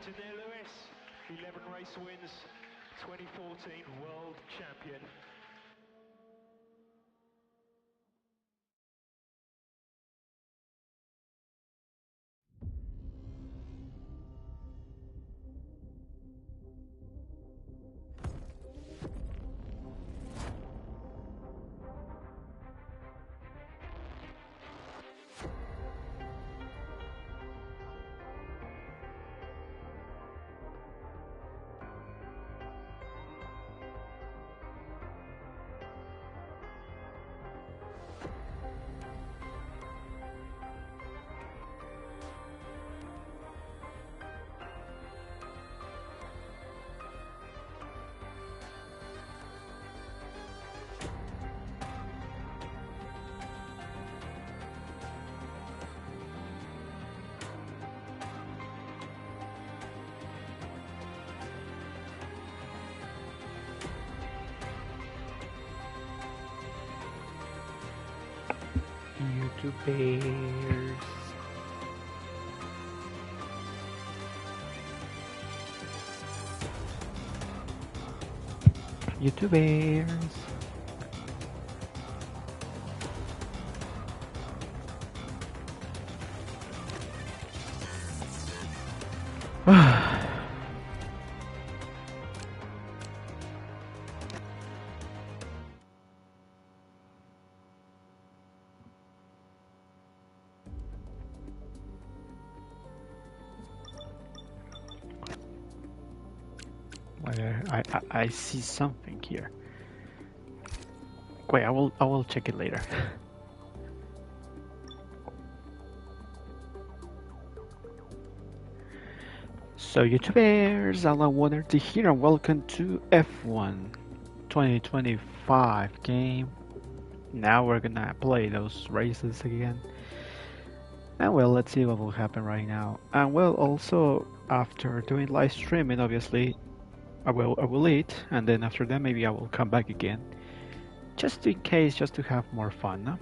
Engineer Lewis, 11 race wins, 2014 world champion. YouTubers. YouTubers. I see something here. Wait, I will check it later. So YouTubers, Alan1RT here and welcome to F1 2025 game. Now we're gonna play those races again. And well, let's see what will happen right now. And well, also after doing live streaming, obviously I will eat, and then after that maybe I will come back again, just in case, just to have more fun. No?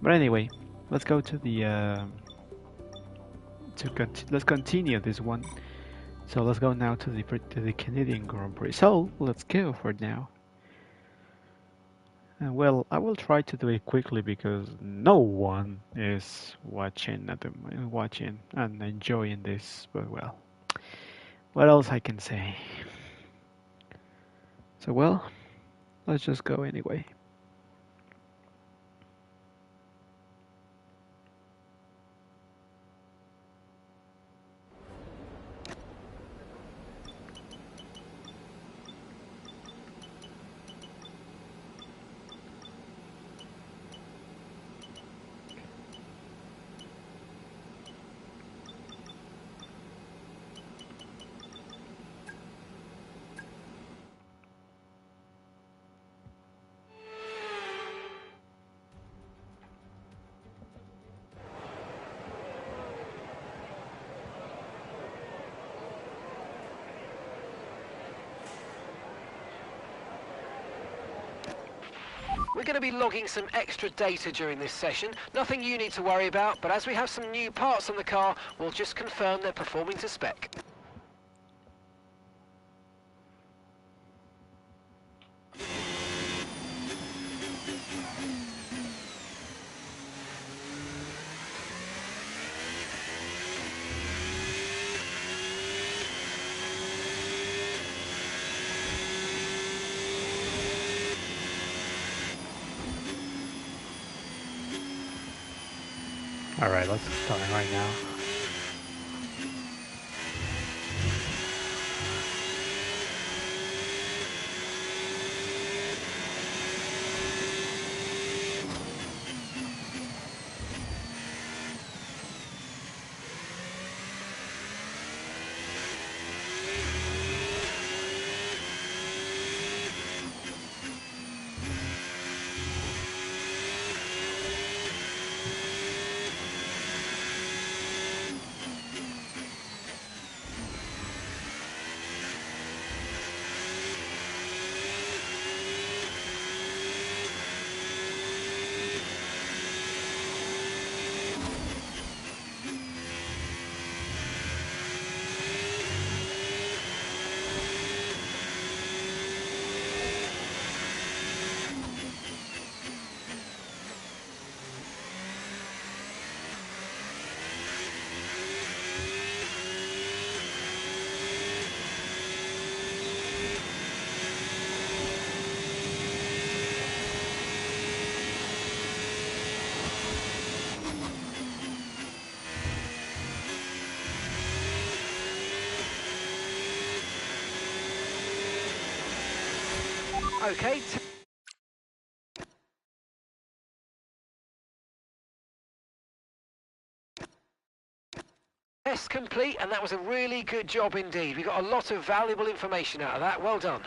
But anyway, let's go to the let's continue this one. So let's go now to the Canadian Grand Prix. So let's go for now. And well, I will try to do it quickly because no one is watching watching and enjoying this. But well, what else I can say? So well, let's just go anyway. We're going to be logging some extra data during this session. Nothing you need to worry about, but as we have some new parts on the car, we'll just confirm they're performing to spec. Alright, let's start right now. Okay. Test complete, and that was a really good job indeed. We got a lot of valuable information out of that. Well done.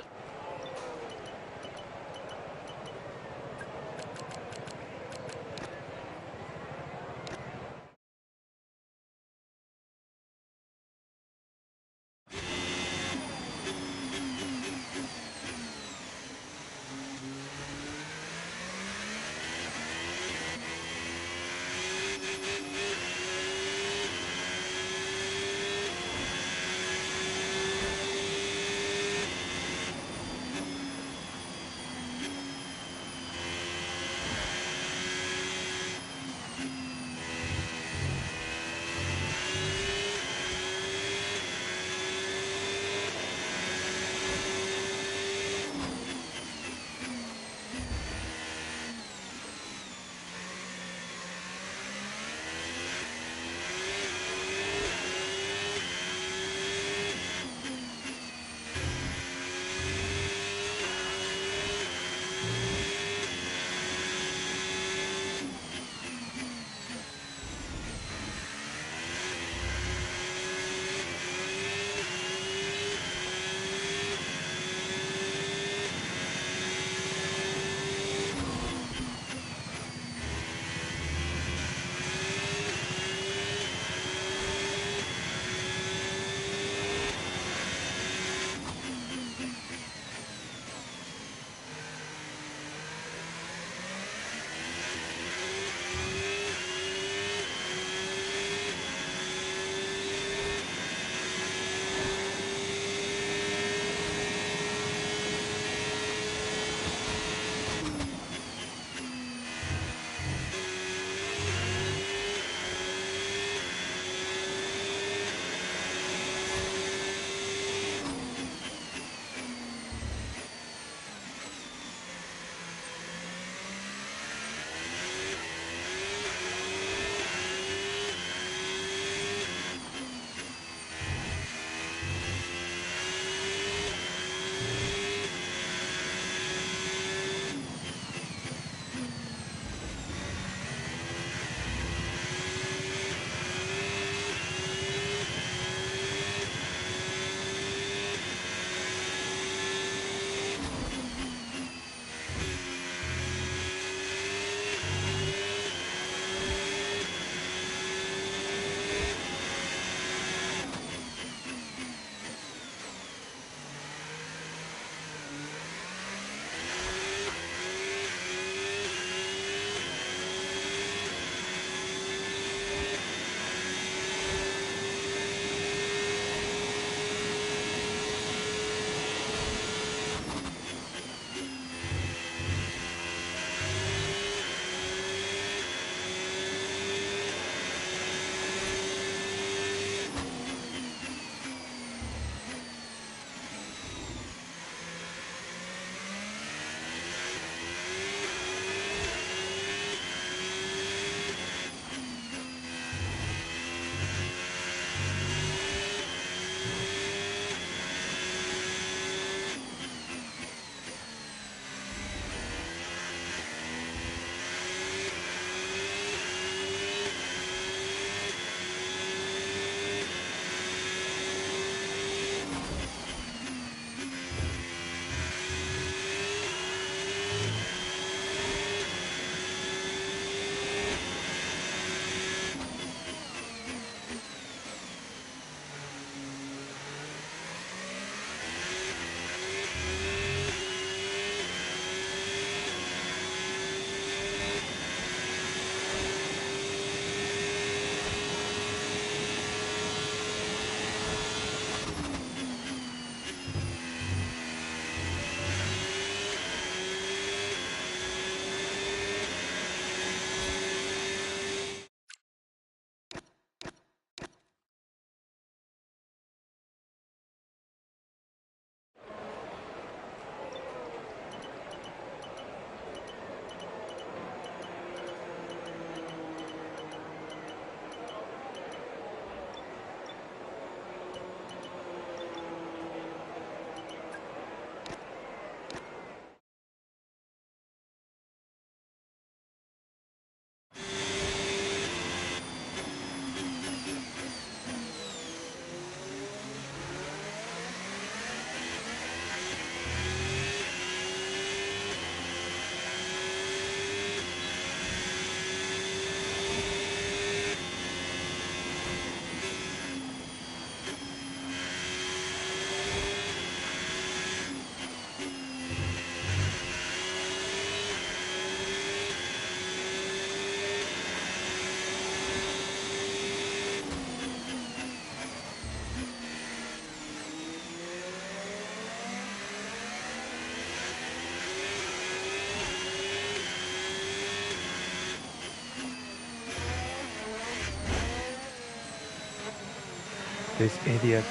This idiot.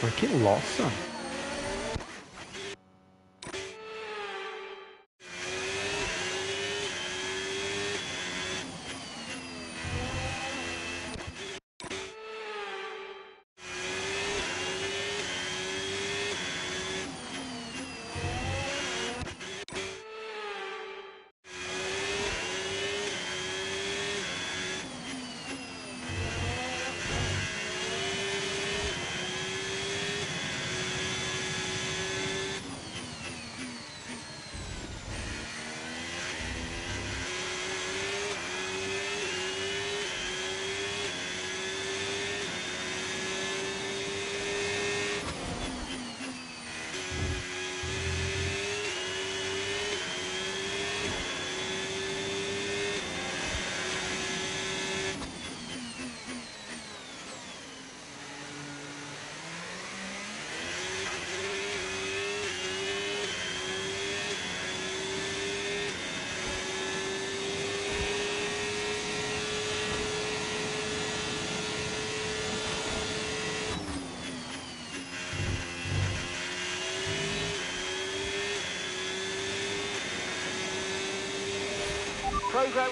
Freaking Lawson. Program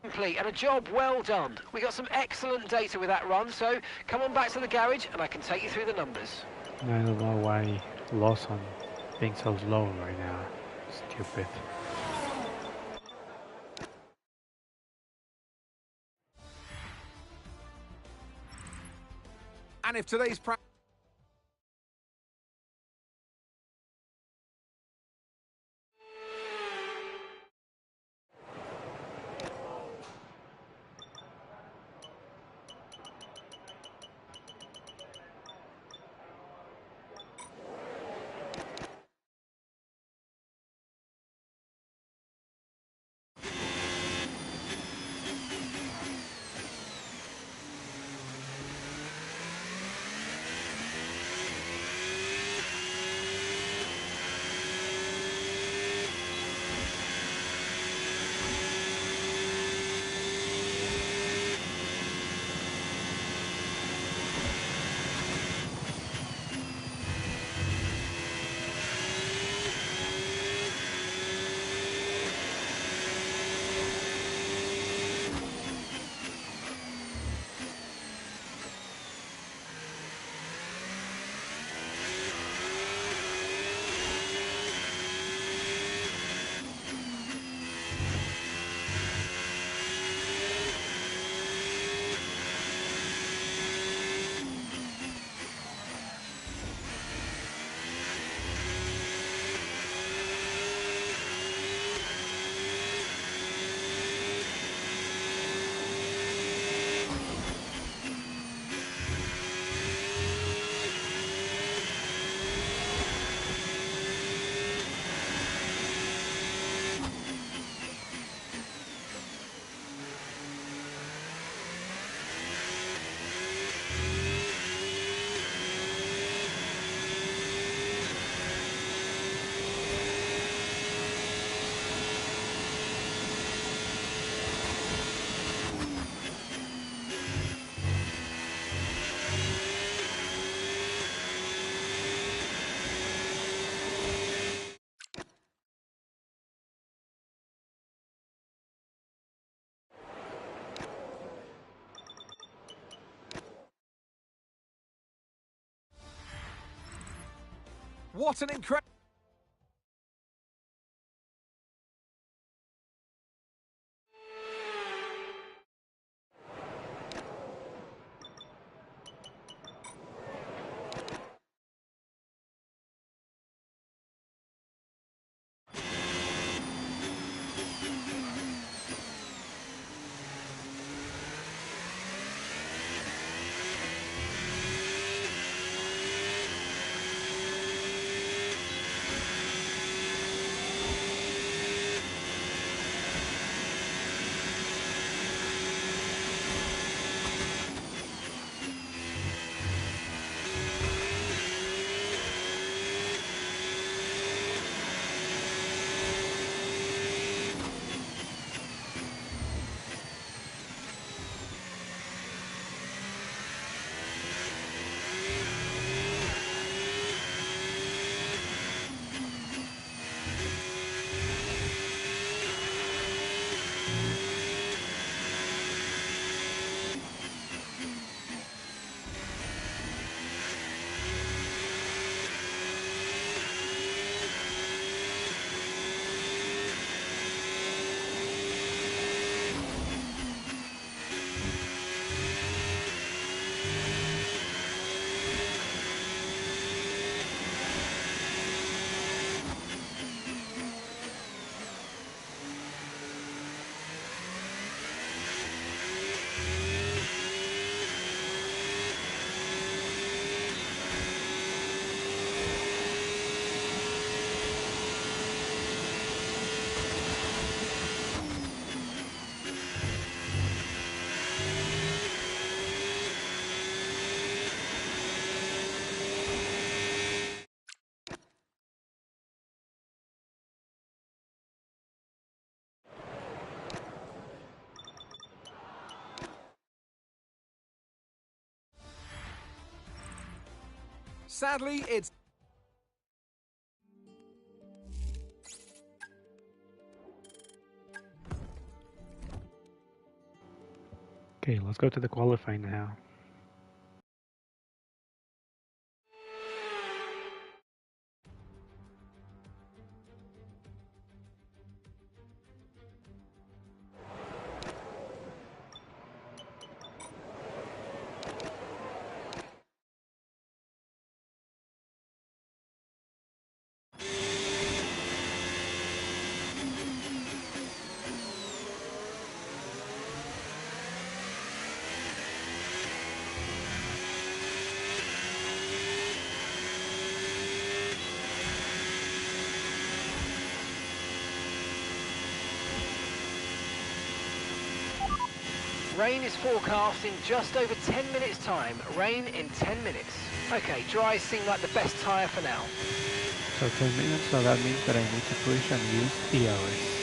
complete and a job well done. We got some excellent data with that run, so come on back to the garage and I can take you through the numbers. I don't know why Lawson being so slow right now. Stupid. And if today's practice what an incredible... Sadly, it's... Okay, let's go to the qualifying now. Rain is forecast in just over 10 minutes time. Rain in 10 minutes. Okay, dries seem like the best tyre for now. So 10 minutes, so that means that I need to push and use ERS.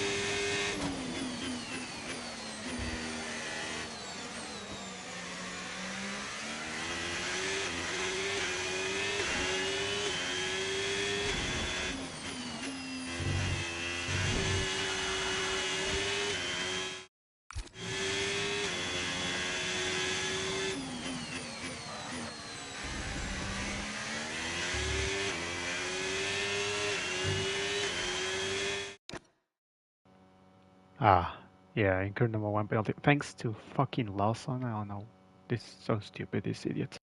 Ah, yeah, incur number 1 penalty. Thanks to fucking Lawson, I don't know. This is so stupid, this idiot.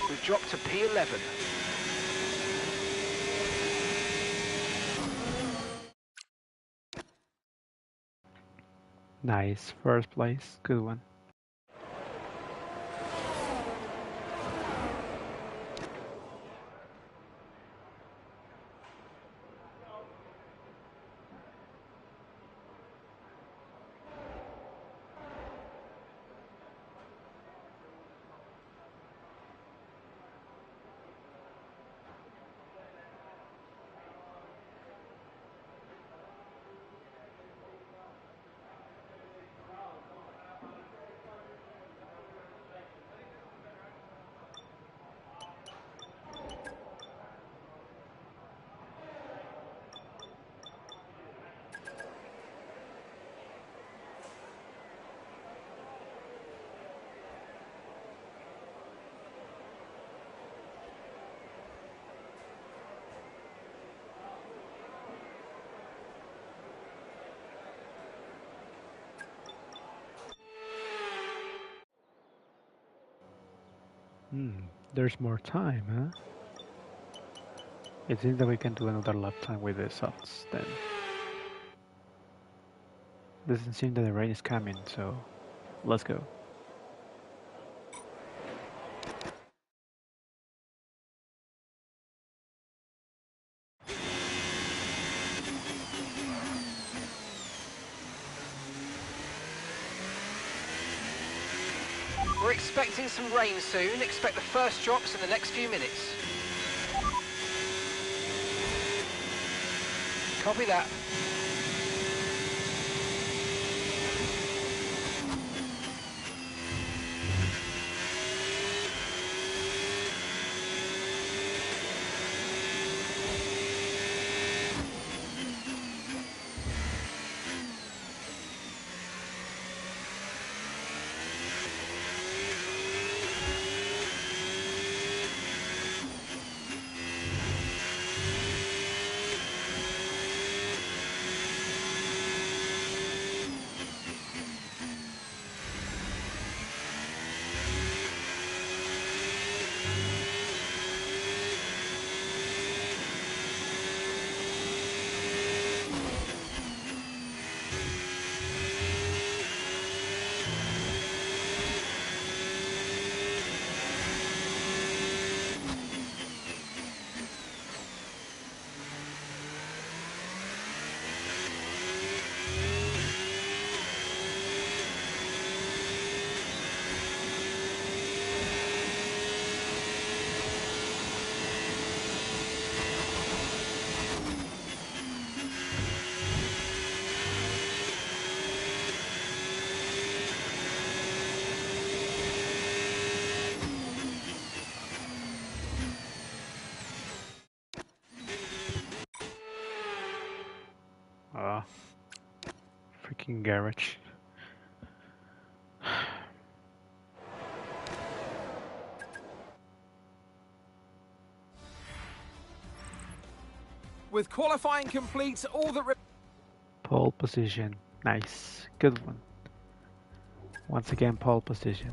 We've dropped to P11. Nice, first place, good one. There's more time, huh? It seems that we can do another lap time with the softs then. Doesn't seem that the rain is coming, so let's go. We're expecting some rain soon. Expect the first drops in the next few minutes. Copy that. Freaking garage. With qualifying complete, all that... Pole position. Nice. Good one. Once again, pole position.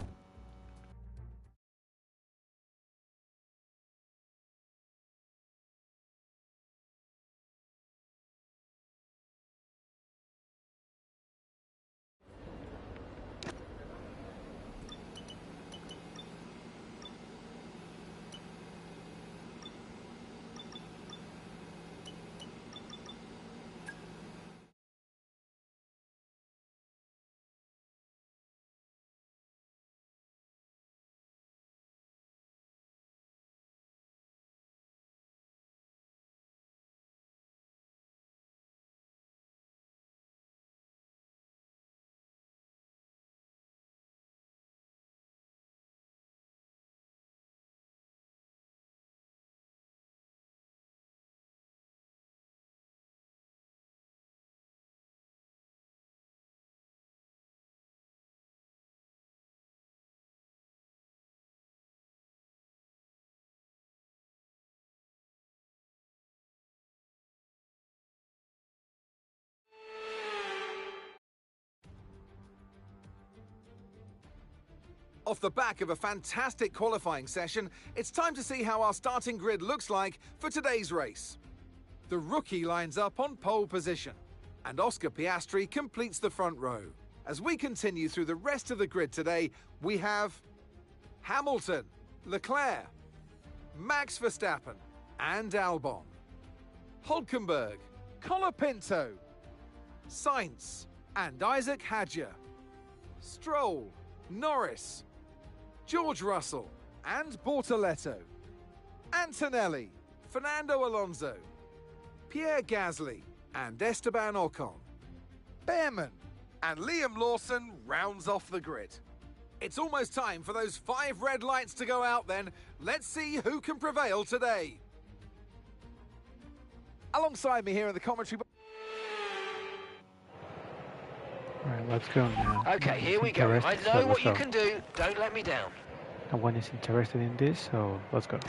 Off the back of a fantastic qualifying session, it's time to see how our starting grid looks like for today's race. The rookie lines up on pole position, and Oscar Piastri completes the front row. As we continue through the rest of the grid today, we have Hamilton, Leclerc, Max Verstappen and Albon, Hulkenberg, Colapinto, Sainz and Isaac Hadjar, Stroll, Norris, George Russell and Bortoletto, Antonelli, Fernando Alonso, Pierre Gasly and Esteban Ocon, Behrman and Liam Lawson rounds off the grid. It's almost time for those 5 red lights to go out then. Let's see who can prevail today. Alongside me here in the commentary... Alright, let's go now. Okay, here we go. I know what you can do. Don't let me down. No one is interested in this, so let's go.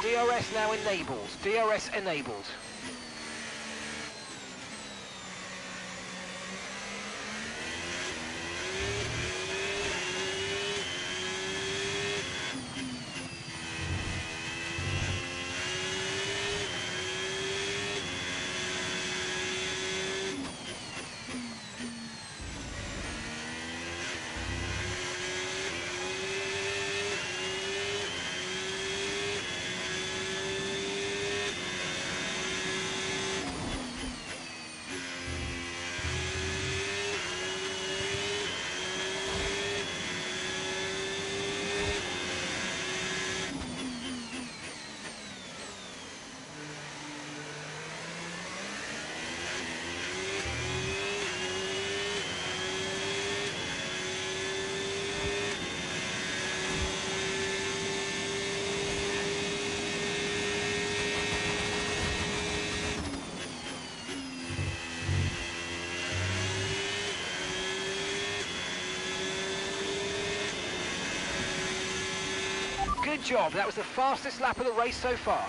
DRS now enabled. DRS enabled. good job. That was the fastest lap of the race so far.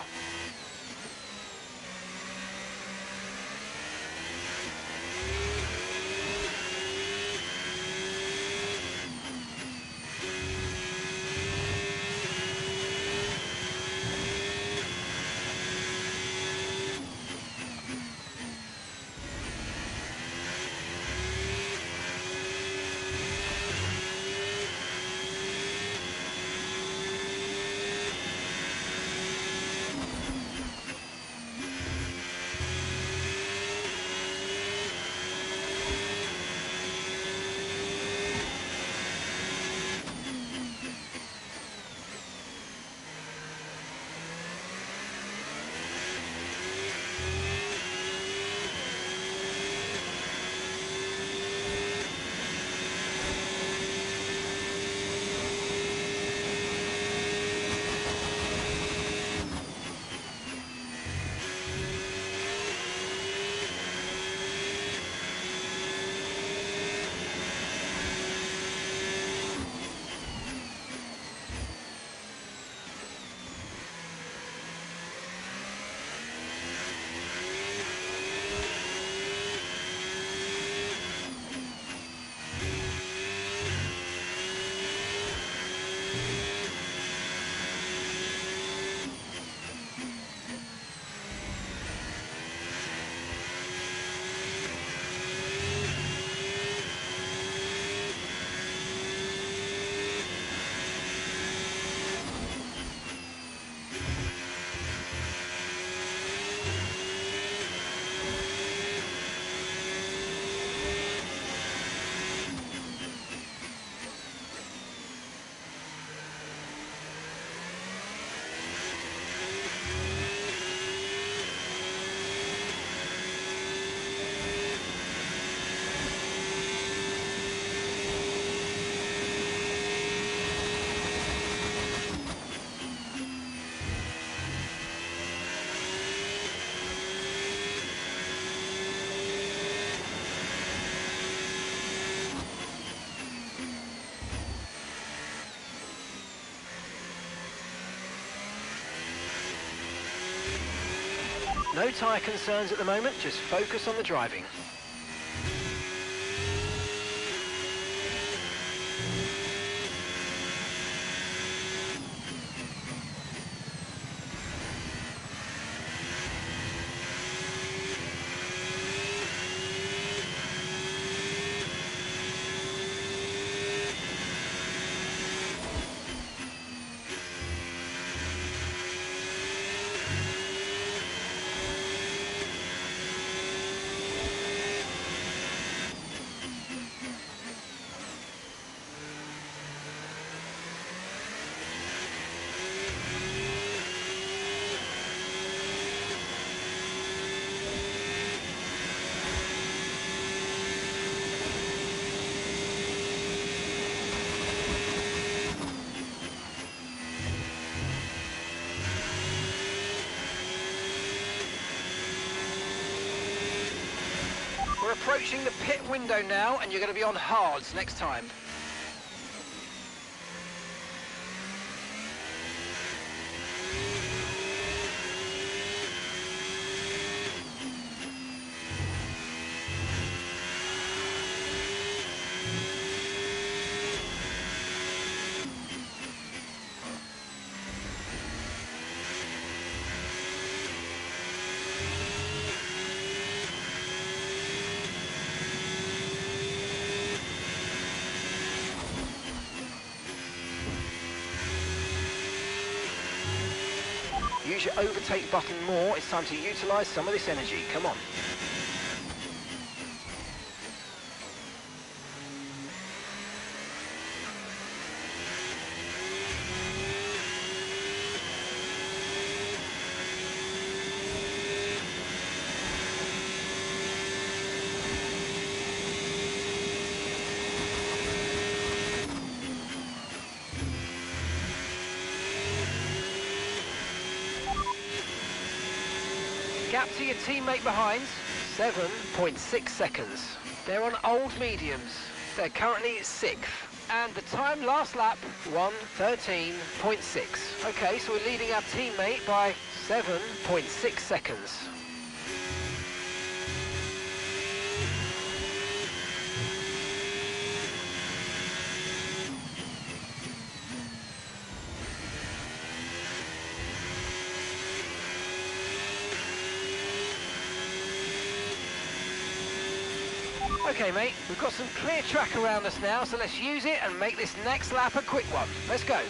No tyre concerns at the moment, just focus on the driving. We're approaching the pit window now, and you're going to be on hards next time. Use your overtake button more. It's time to utilise some of this energy. Come on. Gap to your teammate behind, 7.6 seconds. They're on old mediums. They're currently 6th. And the time last lap, 1:13.6. Okay, so we're leading our teammate by 7.6 seconds. Okay, mate, we've got some clear track around us now, so let's use it and make this next lap a quick one. Let's go.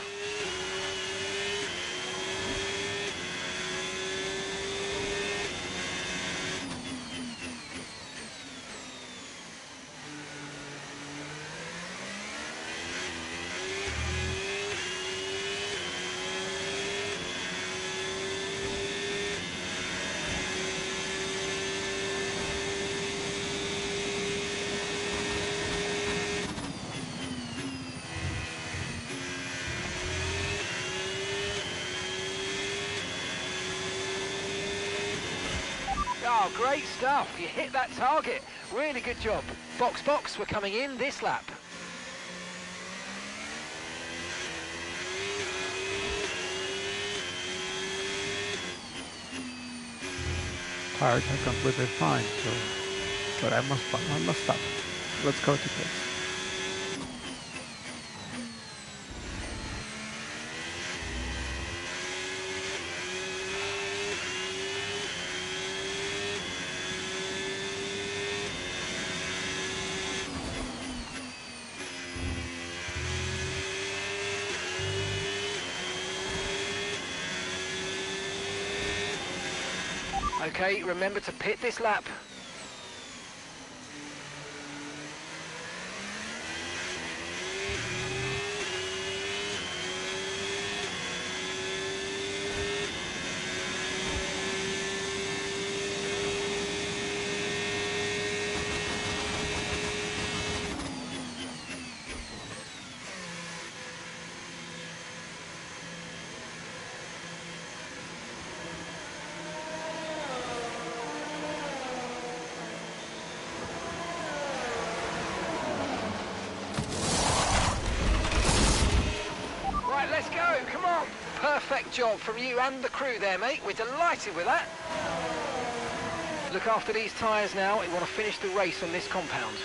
Oh, great stuff. You hit that target. Really good job. Box, box, we're coming in this lap. Tires are completely fine, so but I must stop. Let's go to pits. Okay, remember to pit this lap. Right, let's go, come on. Perfect job from you and the crew there, mate. We're delighted with that. Look after these tyres now. We want to finish the race on this compound.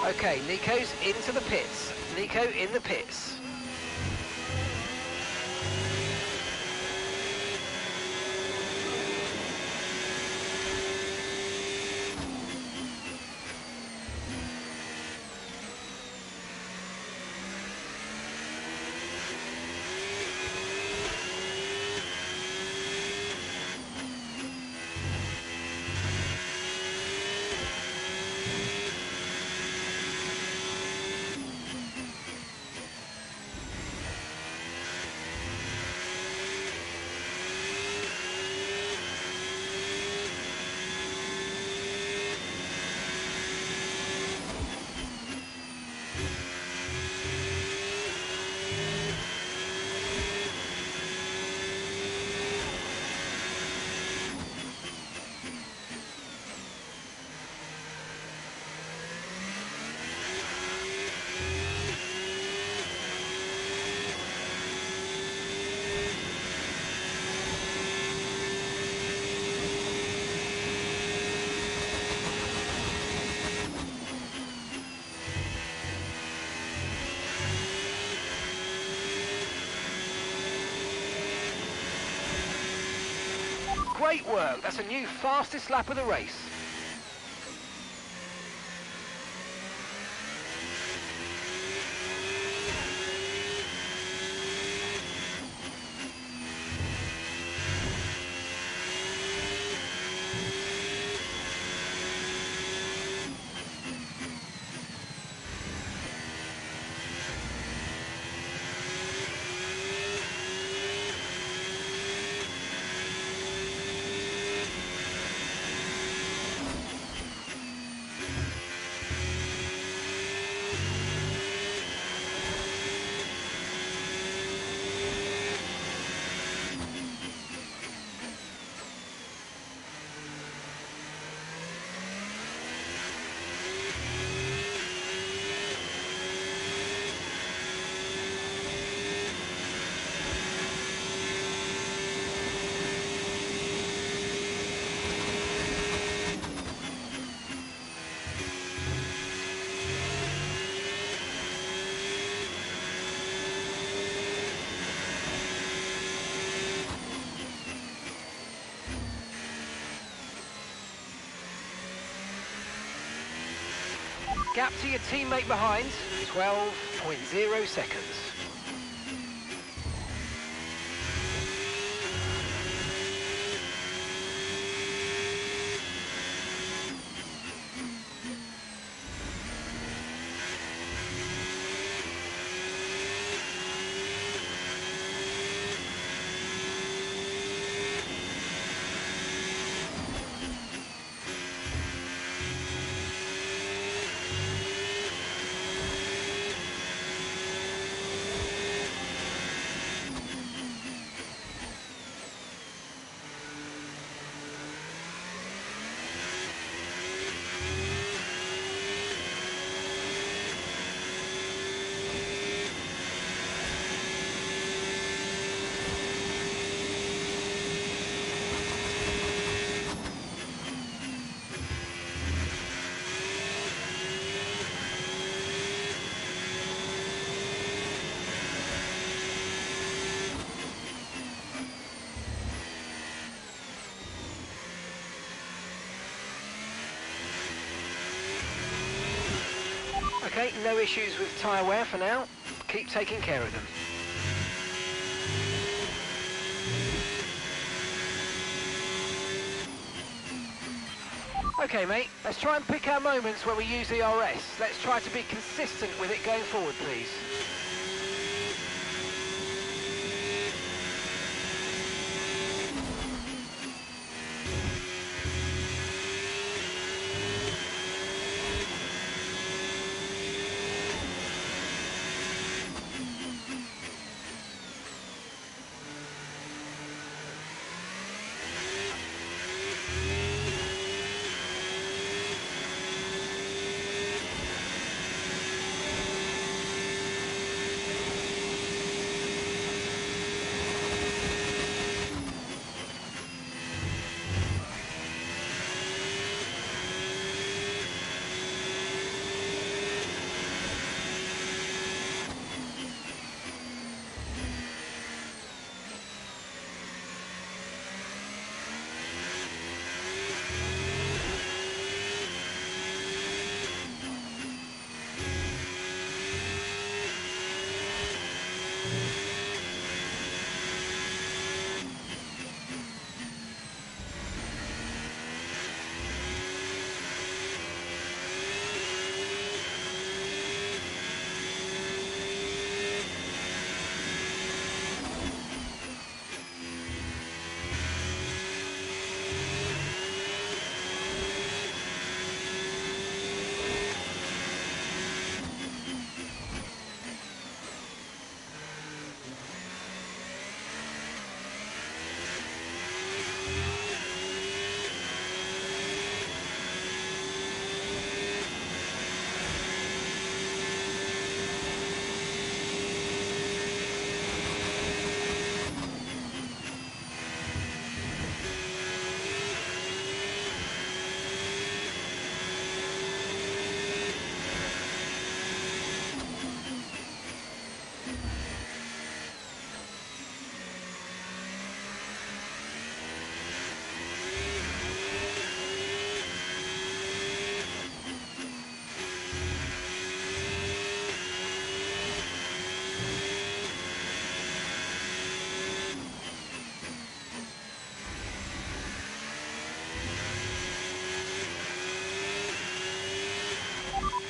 Okay, Nico's into the pits. Nico in the pits. Great work. That's a new fastest lap of the race. Gap to your teammate behind, 12.0 seconds. Okay, no issues with tyre wear for now. Keep taking care of them. Okay, mate, let's try and pick our moments where we use ERS. Let's try to be consistent with it going forward, please.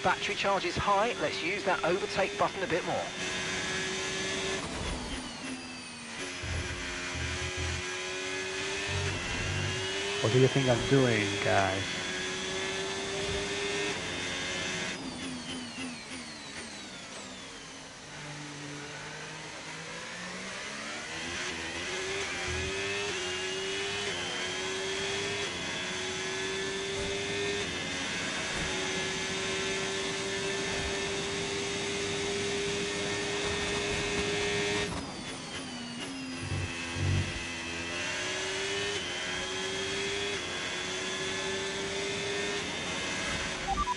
battery charge is high. Let's use that overtake button a bit more. What do you think I'm doing, guys?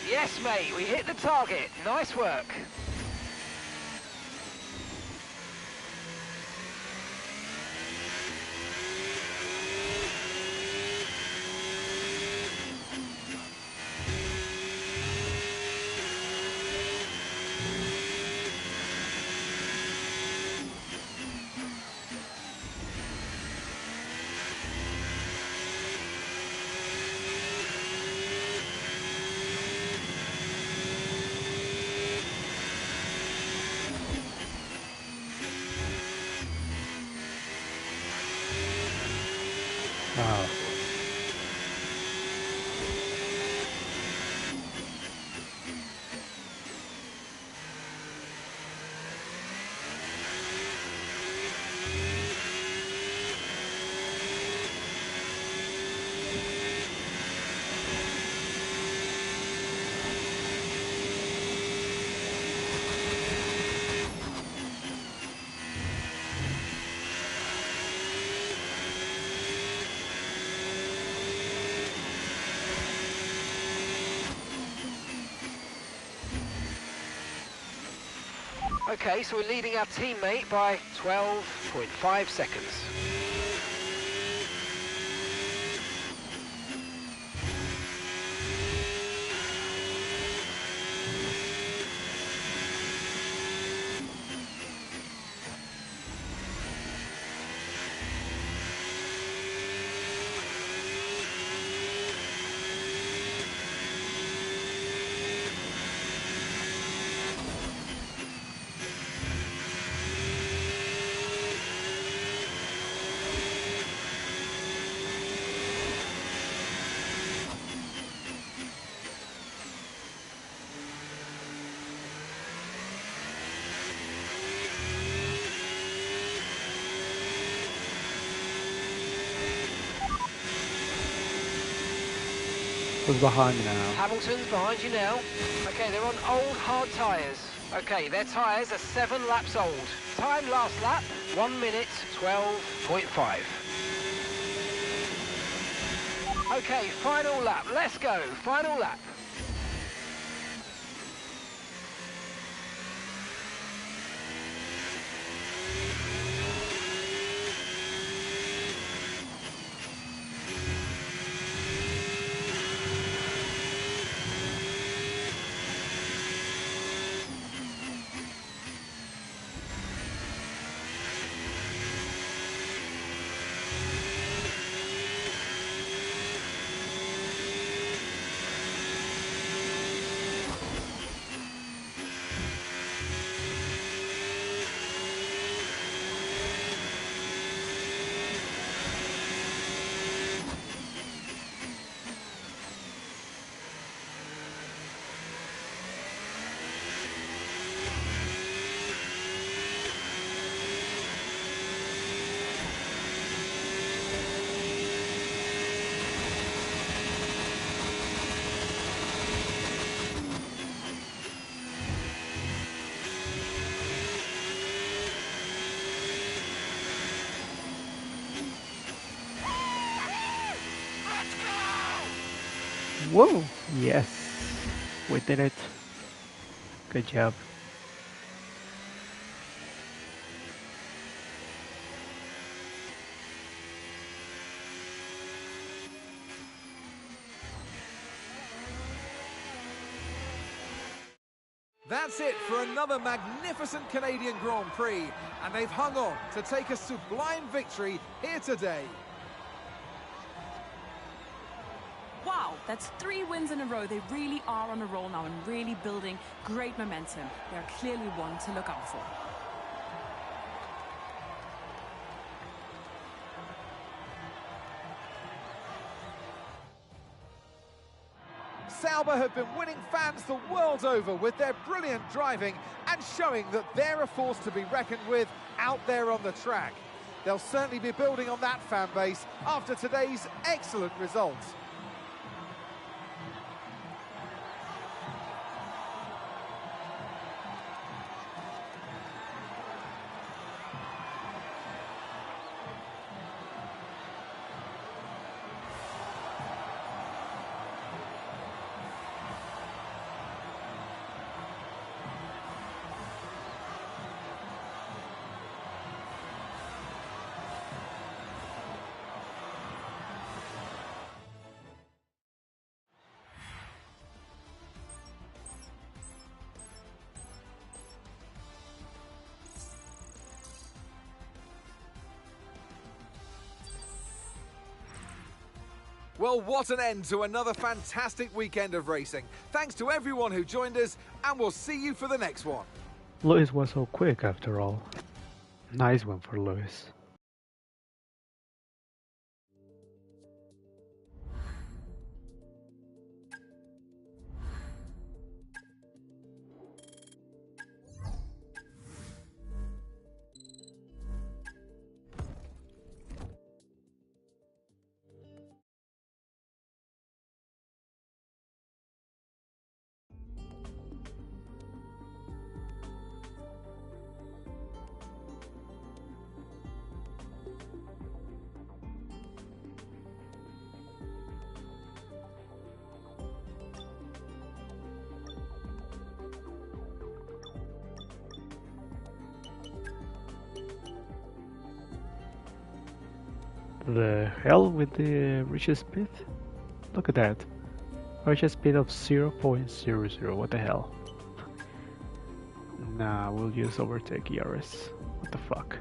Yes, mate, we hit the target. Nice work. Wow. Okay, so we're leading our teammate by 12.5 seconds. Who's behind me now? Hamilton's behind you now. Okay, they're on old hard tyres. Okay, their tyres are 7 laps old. Time last lap, 1 minute 12.5. Okay, final lap. Let's go. Final lap. Whoa! Yes, we did it. Good job. That's it for another magnificent Canadian Grand Prix, and they've hung on to take a sublime victory here today. Wow, that's 3 wins in a row. They really are on a roll now and really building great momentum. They're clearly one to look out for. Sauber have been winning fans the world over with their brilliant driving and showing that they're a force to be reckoned with out there on the track. They'll certainly be building on that fan base after today's excellent results. Well, what an end to another fantastic weekend of racing. Thanks to everyone who joined us, and we'll see you for the next one. Lewis was so quick after all. Nice one for Lewis. The hell with the richest speed? Look at that. Richest speed of 0.00. What the hell? Nah, we'll just overtake ERS. What the fuck?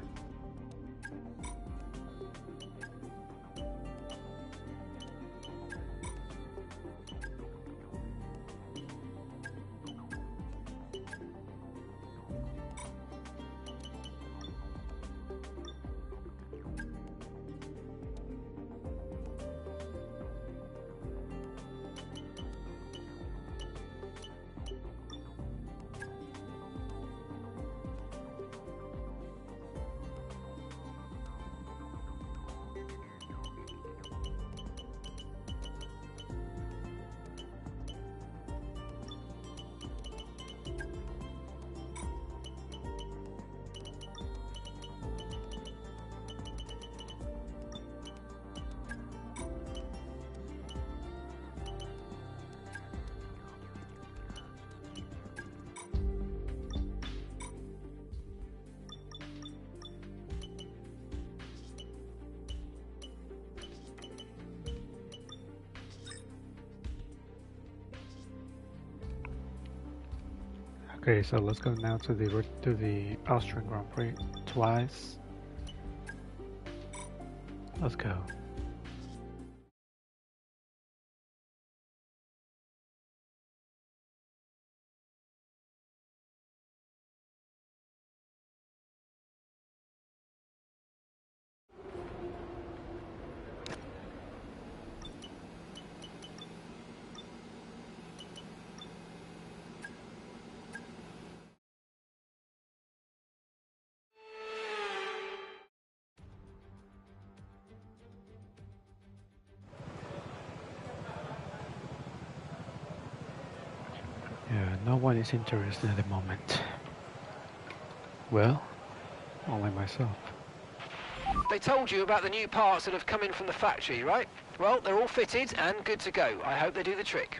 Okay, so let's go now to the Austrian Grand Prix twice. Let's go. Yeah, no one is interested at the moment. Well, only myself. They told you about the new parts that have come in from the factory, right? Well, they're all fitted and good to go. I hope they do the trick.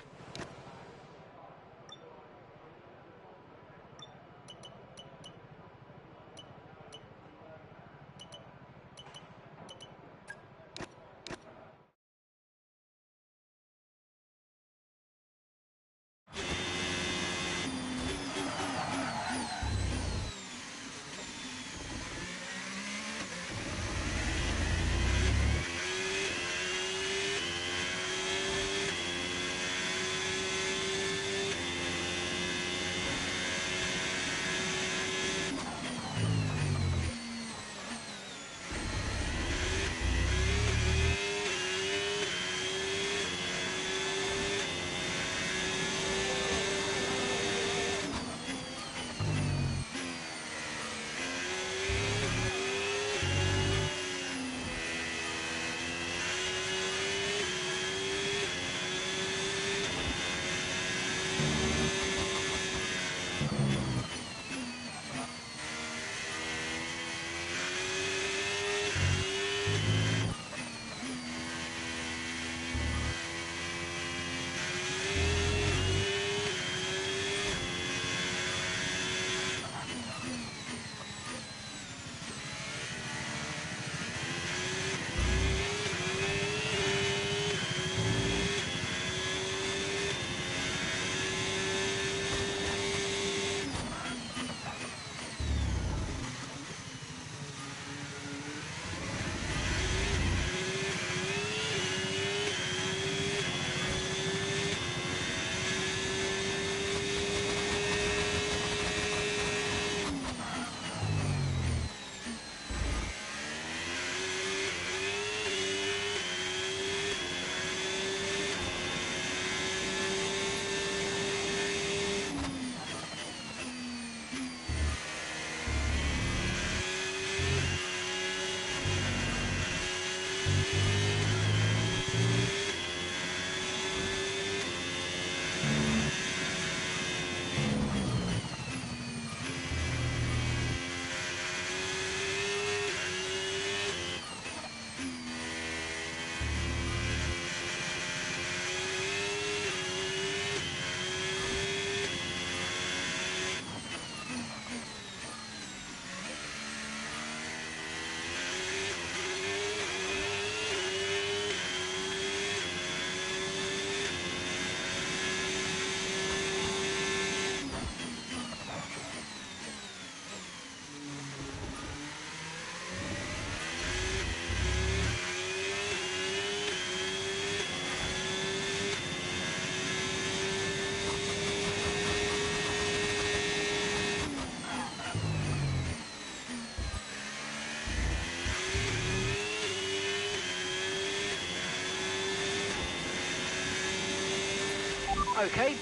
Okay.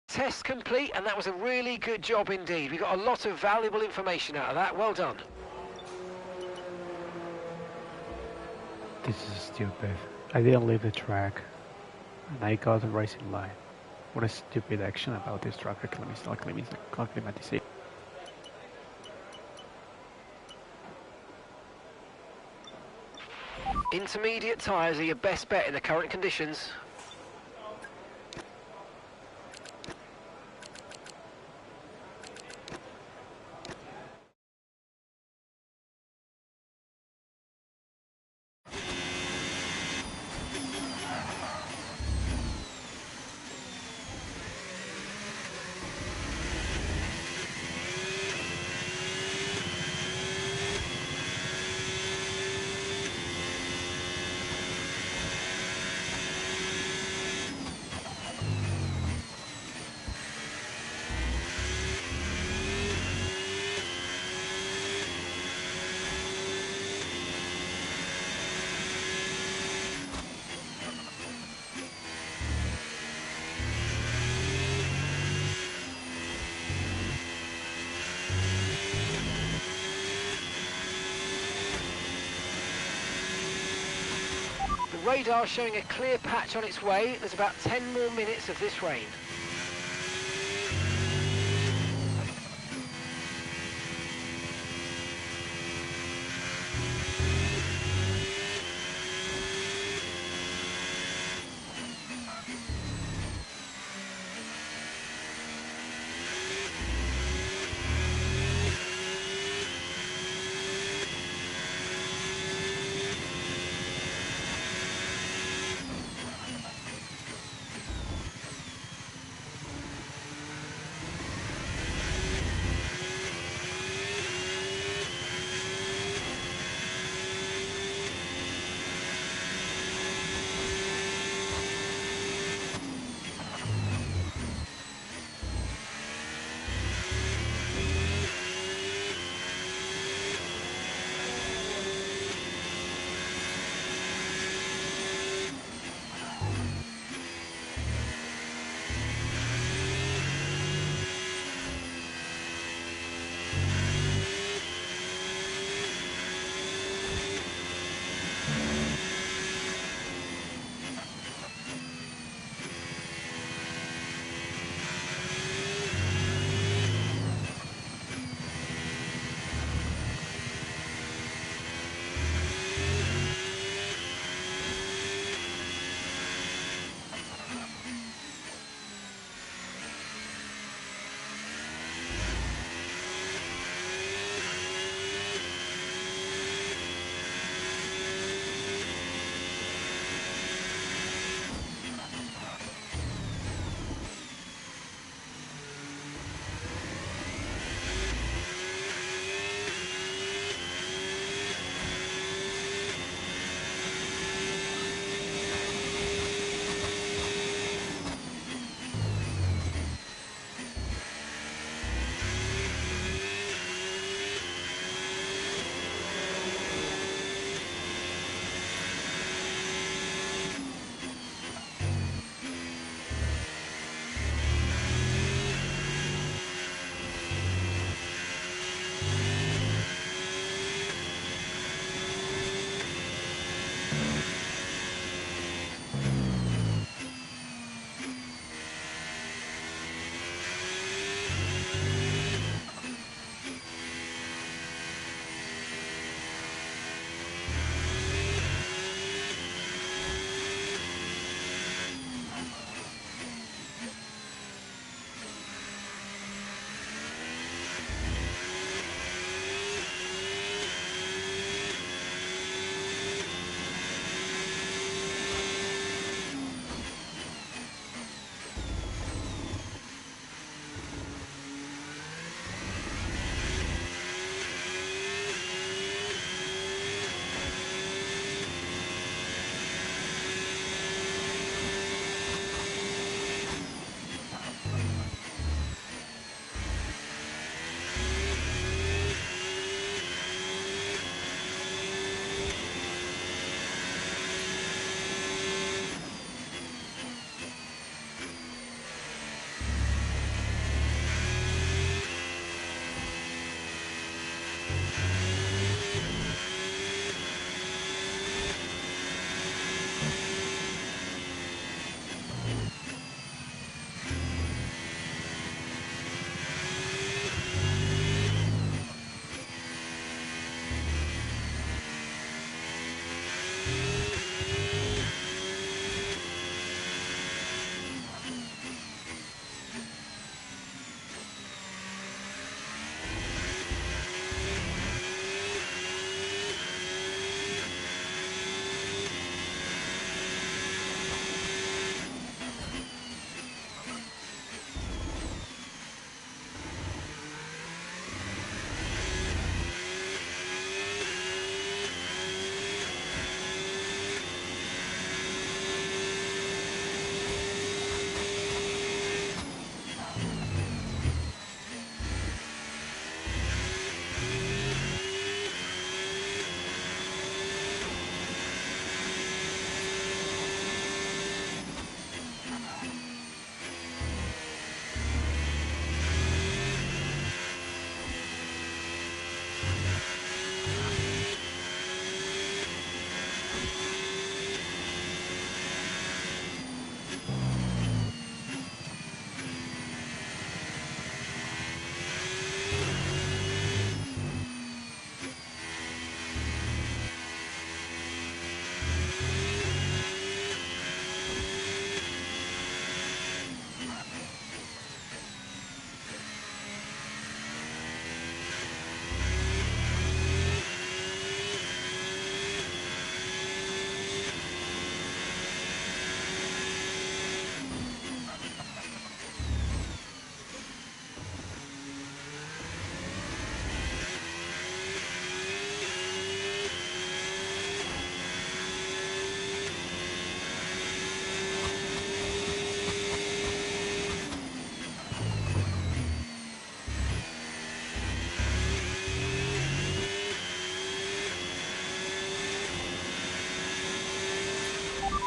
Test complete, and that was a really good job indeed. We got a lot of valuable information out of that. Well done. This is stupid. I didn't leave the track, and I got the racing line. What a stupid action about this track acclimatization. Intermediate tyres are your best bet in the current conditions. The radar showing a clear patch on its way. There's about 10 more minutes of this rain.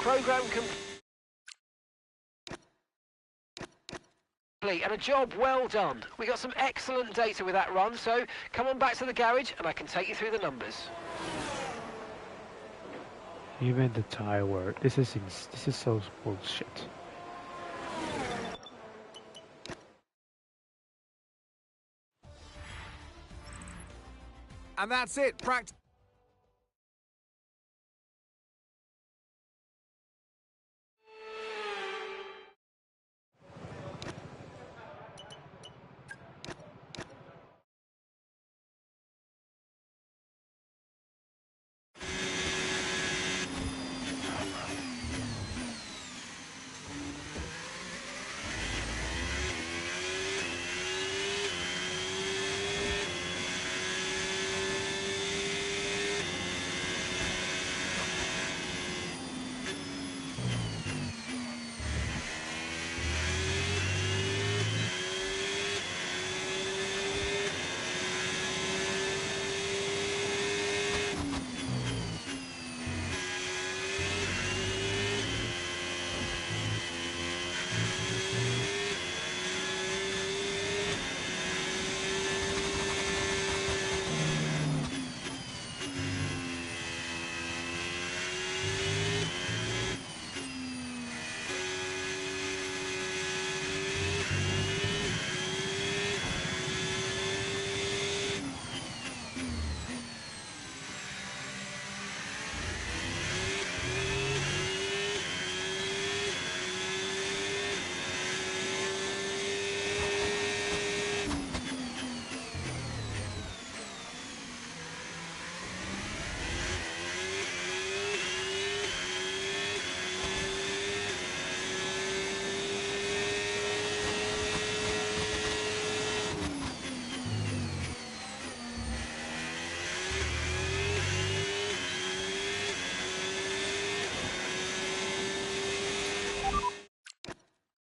Program complete and a job well done. We got some excellent data with that run, so come on back to the garage and I can take you through the numbers. Even the tire work. This is so bullshit. And that's it. Practice.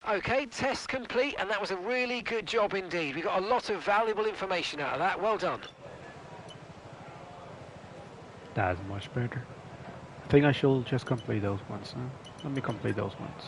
Okay, test complete, and that was a really good job indeed. We got a lot of valuable information out of that. Well done. That's much better. I think I should just complete those ones. Huh? Let me complete those ones.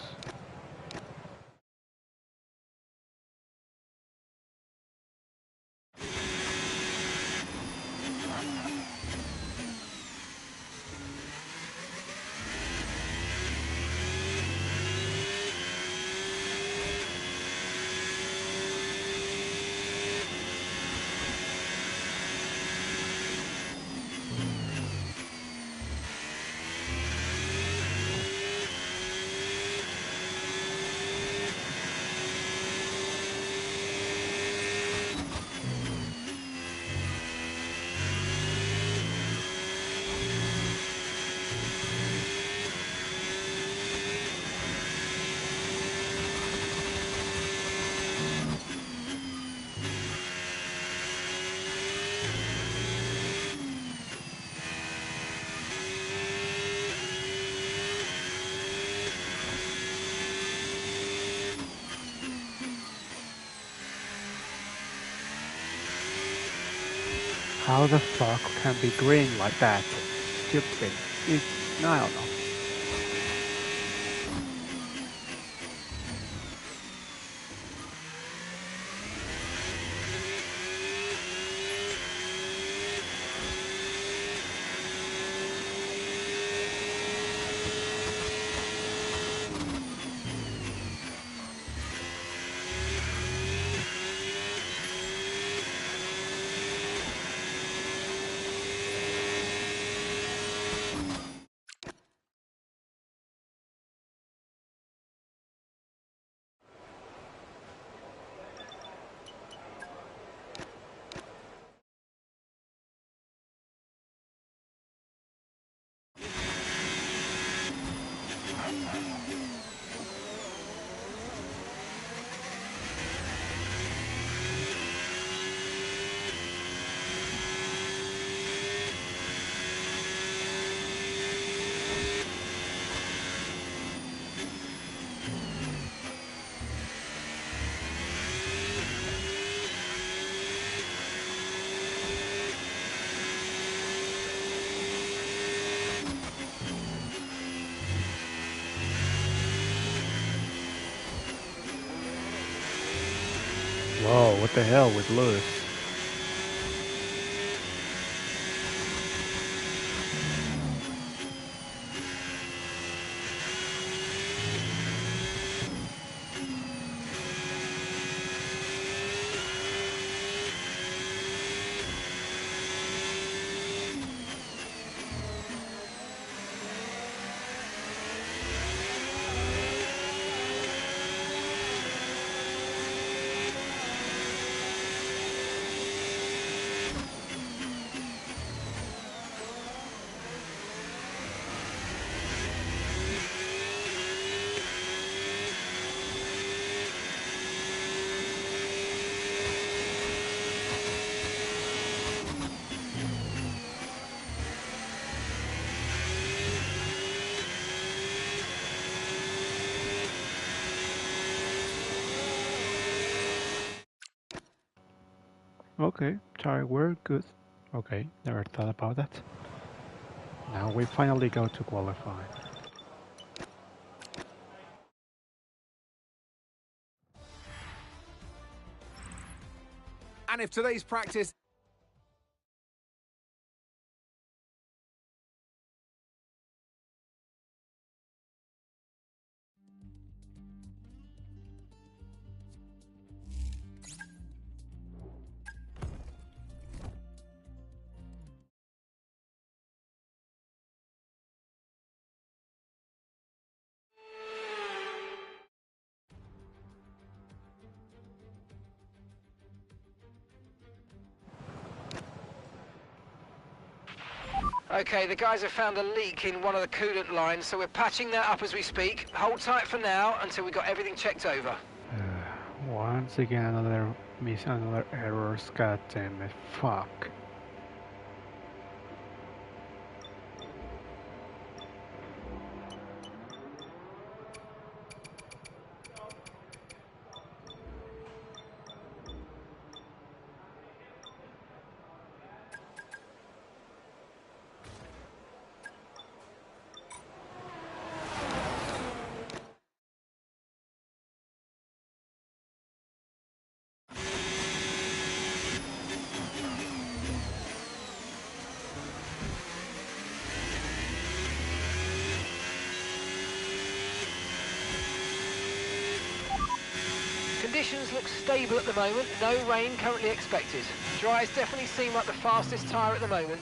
How the fuck can be green like that? Stupid. I don't know. The hell with Lewis. Okay, tire we're good. Okay, never thought about that. Now we finally go to qualify. And if today's practice Okay, the guys have found a leak in one of the coolant lines, so we're patching that up as we speak. Hold tight for now until we've got everything checked over. Once again, another errors. God damn it! Fuck. Conditions look stable at the moment, no rain currently expected. Dries definitely seem like the fastest tyre at the moment.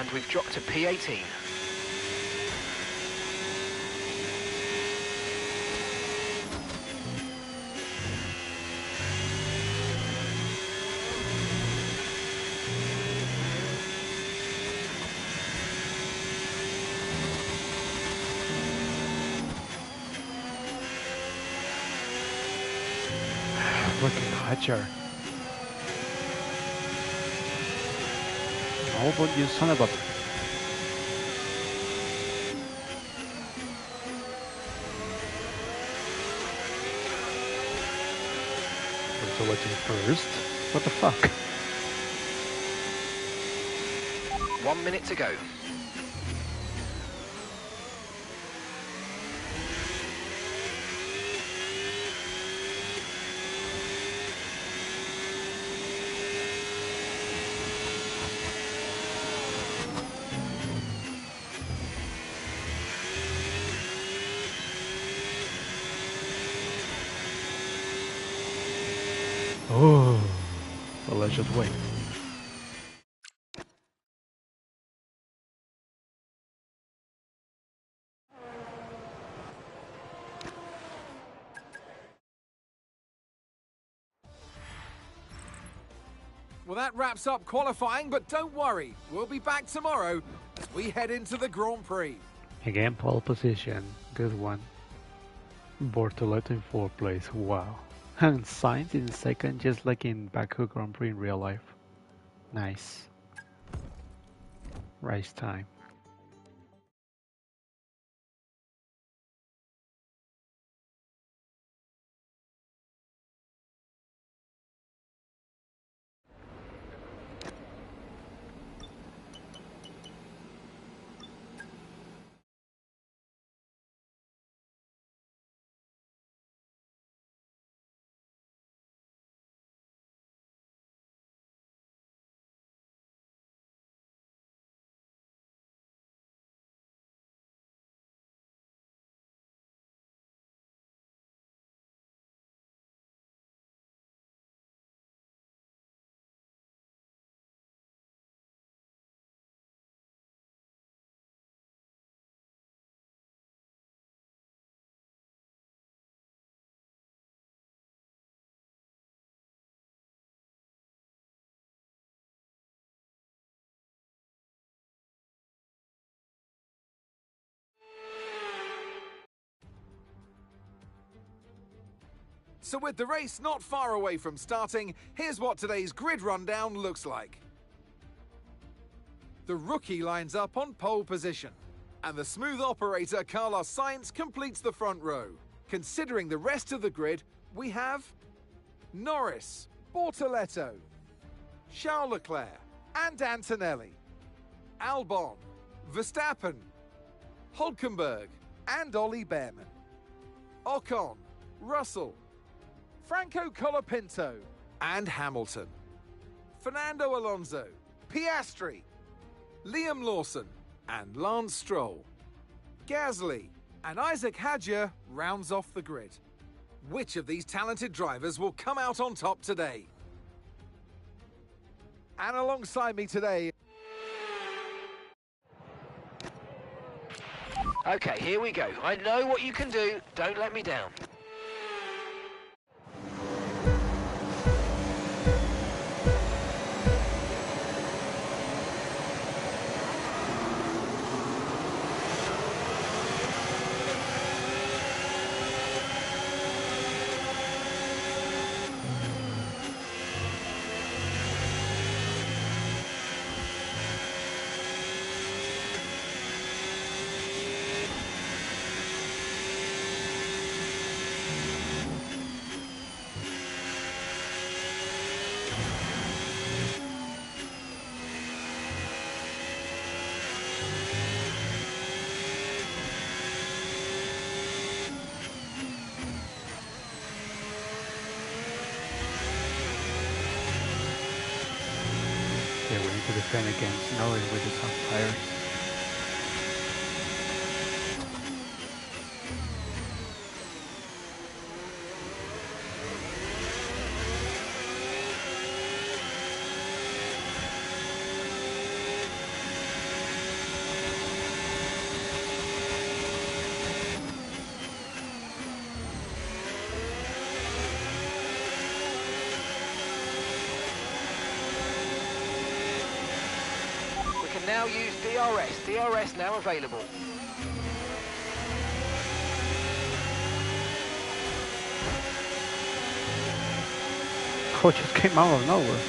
and we've dropped to P18. Fucking Hatcher. Oh, but you son of a... Fertility first? What the fuck? 1 minute to go. Oh, well, let's just wait. Well, that wraps up qualifying, but don't worry, we'll be back tomorrow as we head into the Grand Prix. Again, pole position. Good one. Bortoleto in 4th place. Wow. And Sainz in 2nd, just like in Baku Grand Prix in real life. Nice. Race time. So with the race not far away from starting, here's what today's grid rundown looks like. The rookie lines up on pole position, and the smooth operator Carlos Sainz completes the front row. Considering the rest of the grid, we have Norris, Bortoleto, Charles Leclerc and Antonelli, Albon, Verstappen, Hulkenberg and Ollie Behrman, Ocon, Russell, Franco Colapinto and Hamilton, Fernando Alonso, Piastri, Liam Lawson and Lance Stroll, Gasly and Isaac Hadjar rounds off the grid. Which of these talented drivers will come out on top today? And alongside me today... Okay, here we go. I know what you can do. Don't let me down. Yeah, we need to defend against Norris with the soft tires. now use DRS. DRS now available. Oh, it just came out of nowhere.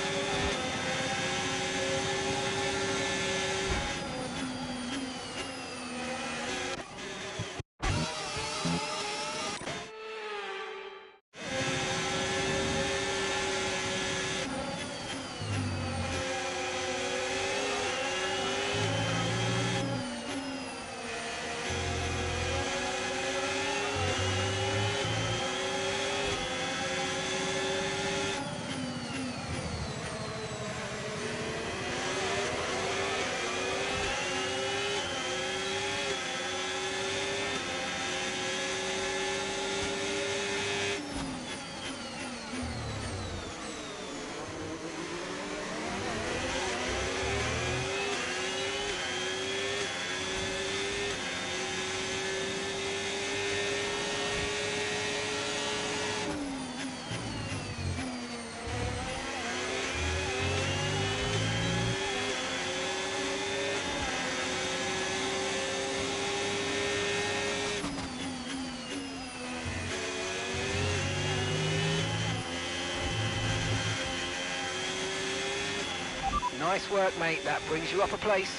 Nice work, mate. That brings you up a place.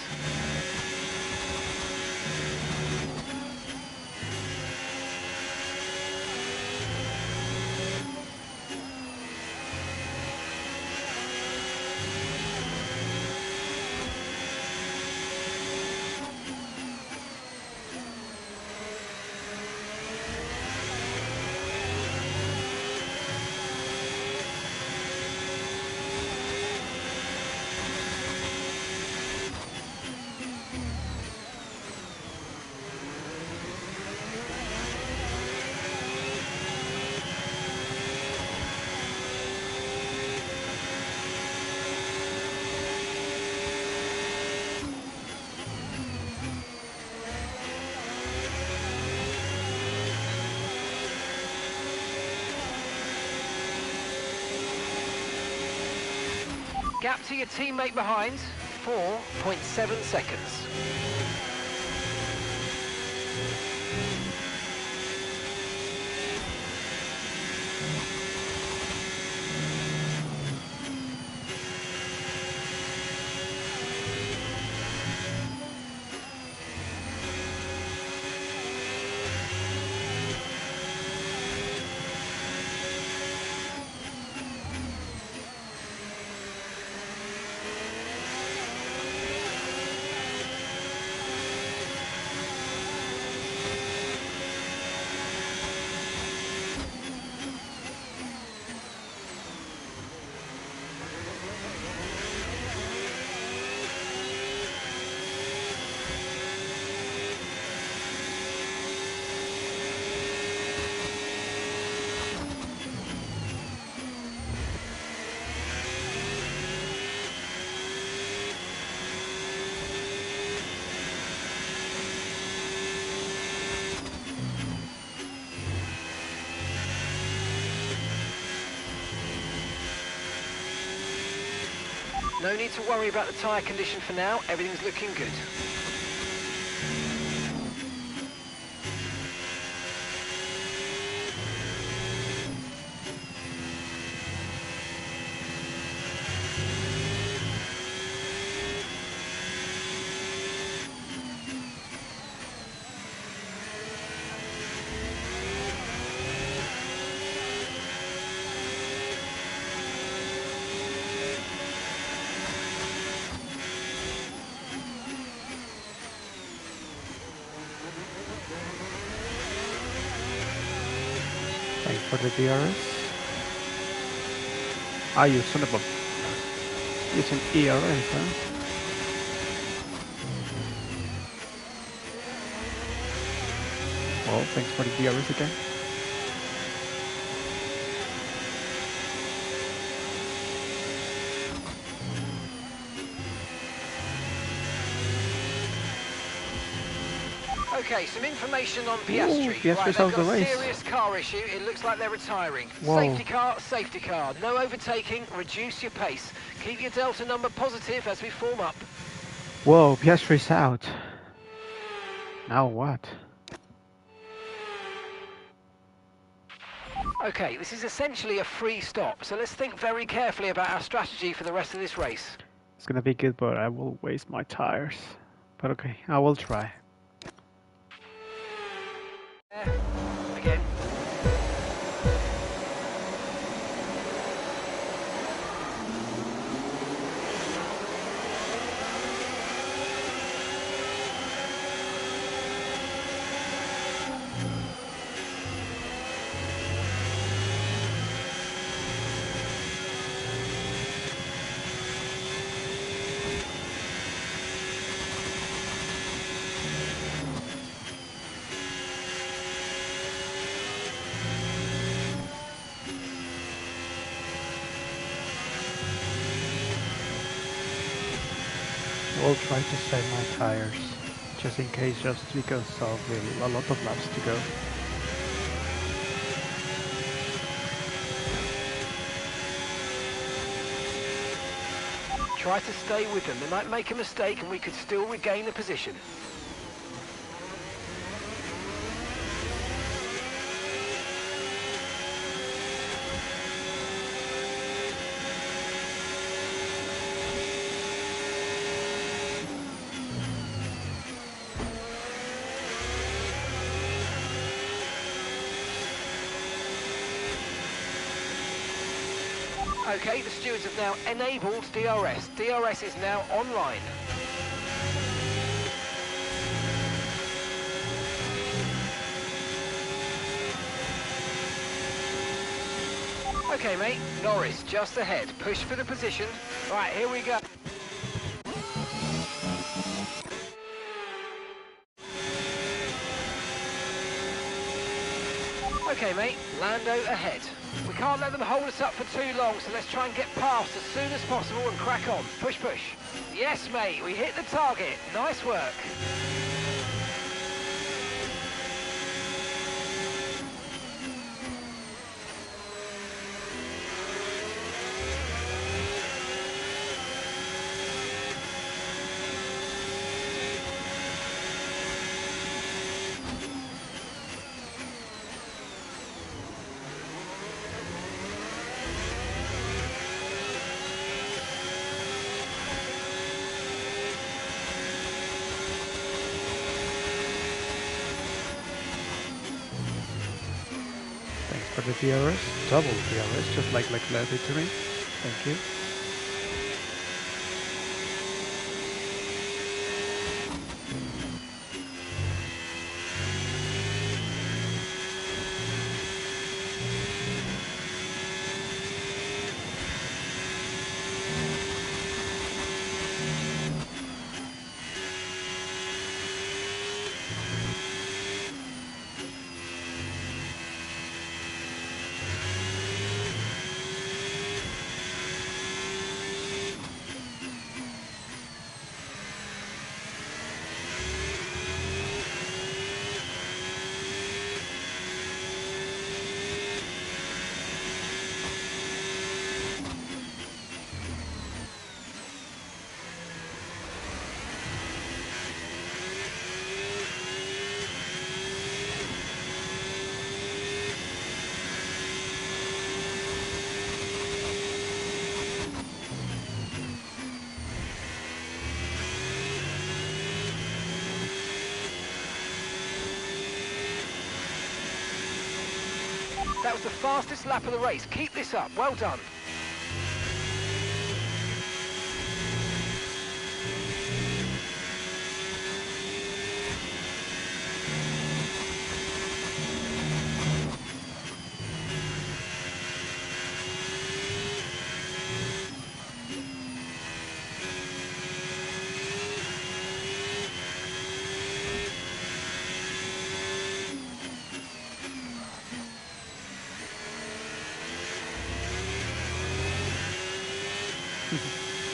Gap to your teammate behind, 4.7 seconds. No need to worry about the tyre condition for now, everything's looking good. Thanks for the DRS. Ah, you son of a... Using ERS, huh? Well, thanks for the DRS again. Okay, some information on Piastri. Piastri's Right, out they've of the got a race. serious car issue. It looks like they're retiring. Whoa. Safety car. No overtaking. Reduce your pace. Keep your delta number positive as we form up. Whoa, Piastri's out. Now what? Okay, this is essentially a free stop, so let's think very carefully about our strategy for the rest of this race. It's gonna be good, but I will waste my tires. But okay, I will try. Again. I will try to save my tires, just in case, just because of a lot of laps to go. Try to stay with them. They might make a mistake and we could still regain the position. Okay, the stewards have now enabled DRS. DRS is now online. Okay, mate, Norris just ahead. Push for the position. Right, here we go. Okay, mate, Lando ahead. We can't let them hold us up for too long, so let's try and get past as soon as possible and crack on. Push, push. Yes, mate, we hit the target. Nice work. For the DRS, double DRS, just like Leclerc did to me. Thank you. That was the fastest lap of the race. Keep this up. Well done.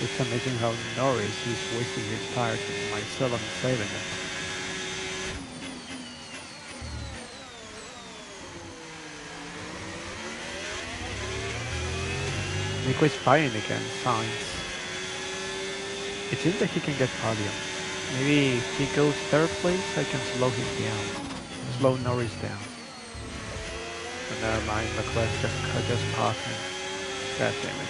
It's amazing how Norris is wasting his tires and myself I'm saving them. Nico is fighting against Sainz. It seems that he can get podium. Maybe if he goes third place, I can slow him down. Slow Norris down. But never mind, Leclerc just passed him. God damn it.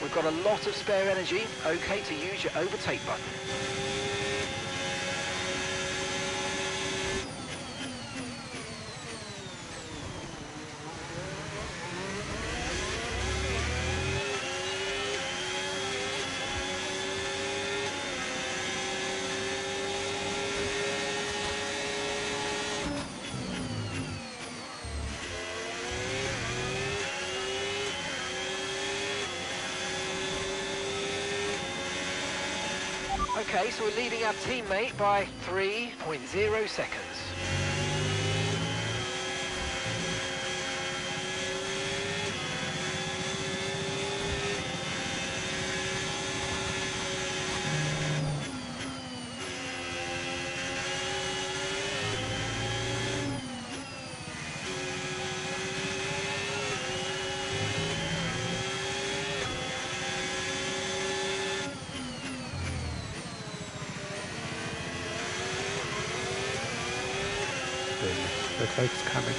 We've got a lot of spare energy. Okay to use your overtake button. Okay, so we're leading our teammate by 3.0 seconds. Leclerc's coming.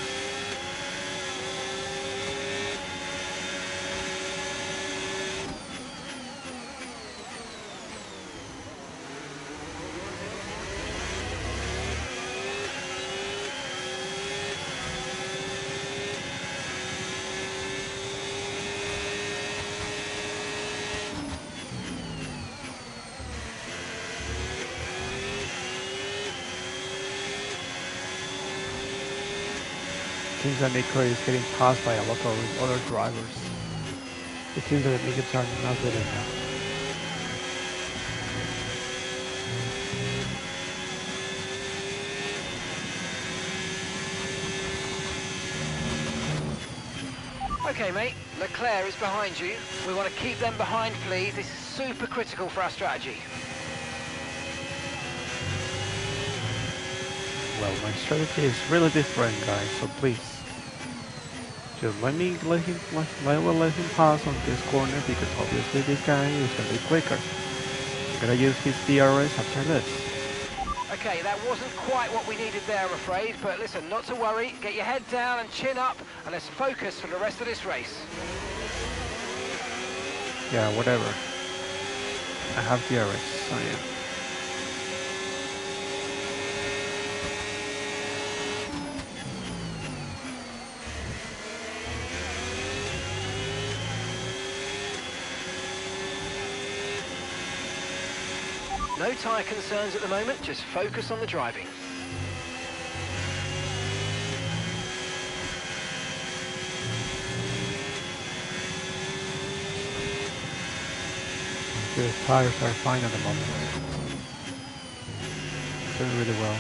Seems that Nico is getting passed by a lot of other drivers. It seems that the mediums are not good enough. Okay, mate, Leclerc is behind you. We want to keep them behind, please. This is super critical for our strategy. Well, my strategy is really different, guys, so please. Just let him pass on this corner because obviously this guy is gonna be quicker. I'm gonna use his DRS after this. Okay, that wasn't quite what we needed there, I'm afraid, but listen, not to worry. Get your head down and chin up, and let's focus for the rest of this race. Yeah, whatever. I have DRS, so yeah. No tyre concerns at the moment, just focus on the driving. The tires are fine at the moment. Doing really well.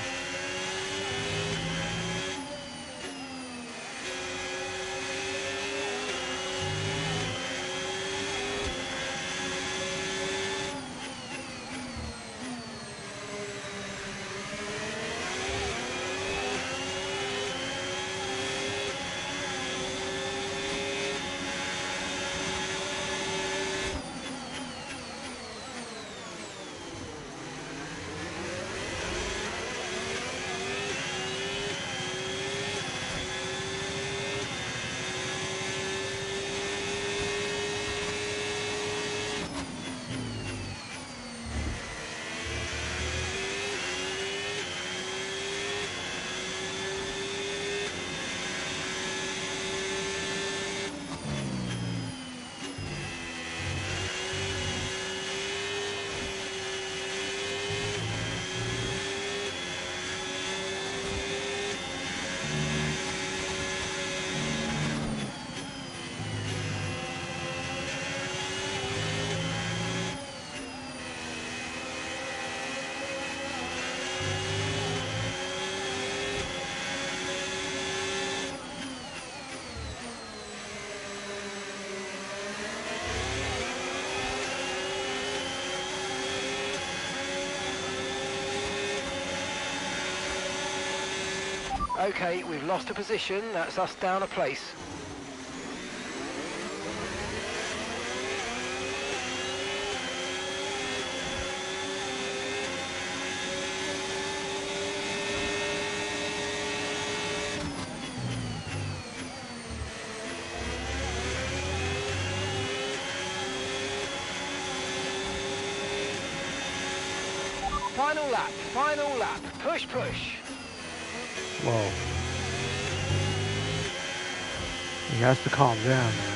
Okay, we've lost a position. That's us down a place. Final lap, final lap. Push, push. Whoa. He has to calm down now.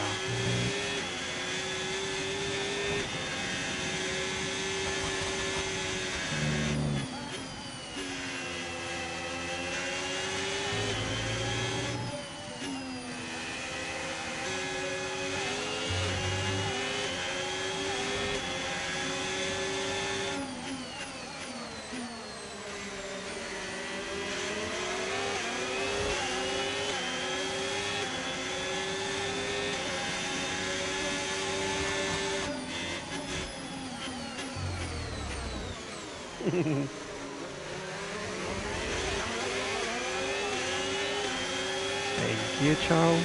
Thank you, Charles.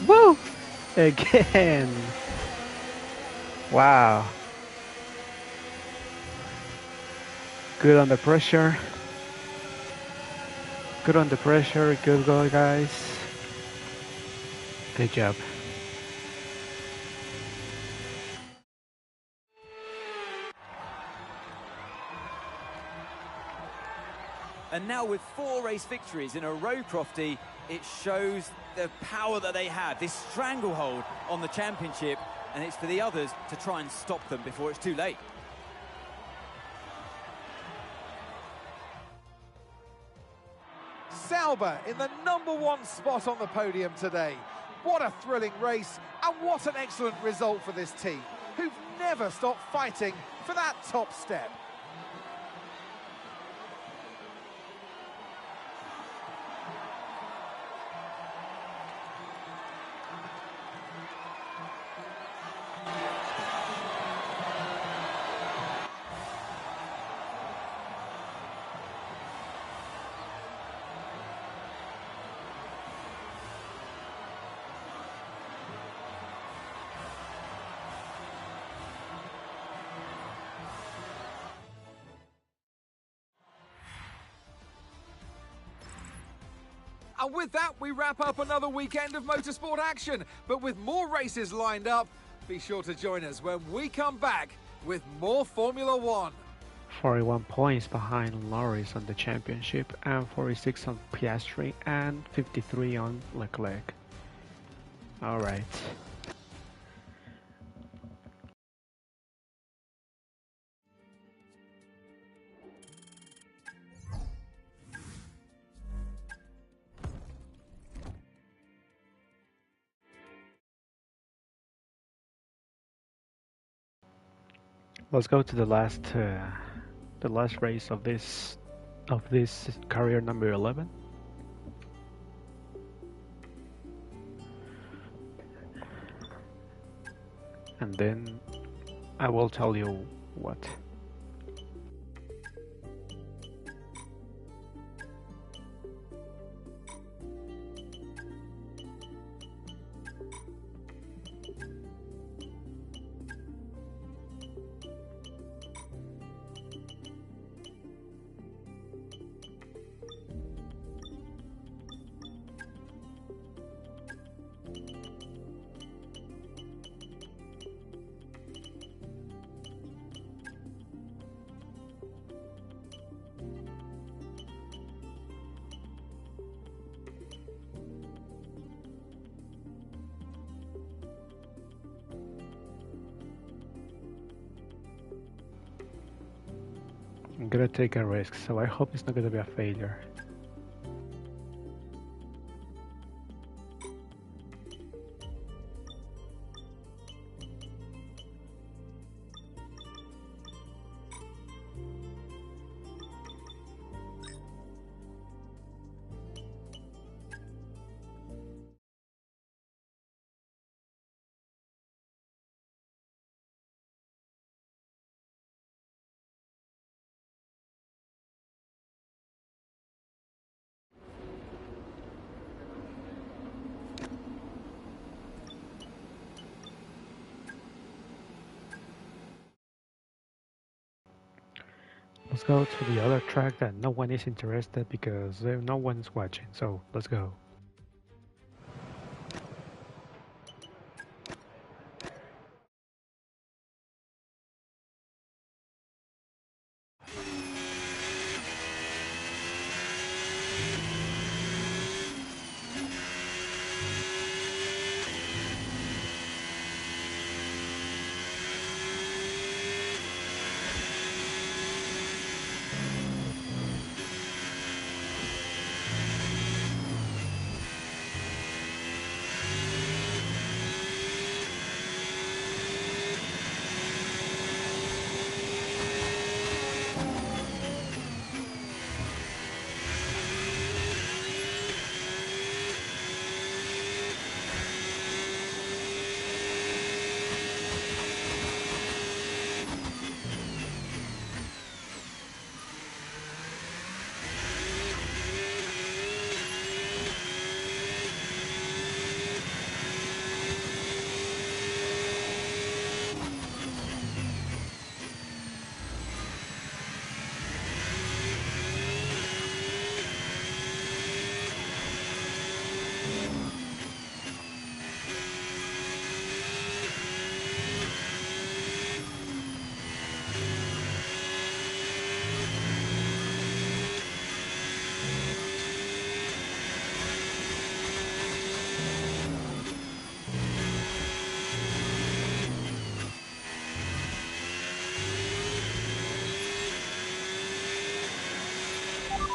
Woo! Again! Wow. Good under pressure. Good under pressure. Good goal, guys. Good job. And now with 4 race victories in a row, Crofty, it shows the power that they have, this stranglehold on the championship, and it's for the others to try and stop them before it's too late. Sauber in the #1 spot on the podium today. What a thrilling race, and what an excellent result for this team, who've never stopped fighting for that top step. And with that, we wrap up another weekend of motorsport action. But with more races lined up, be sure to join us when we come back with more Formula One. 41 points behind Norris on the championship, and 46 on Piastri, and 53 on Leclerc. Alright. Let's go to the last race of this career number 11. And then I will tell you what. I'm gonna take a risk, so I hope it's not gonna be a failure. Let's go to the other track that no one is interested because no one's watching, so let's go.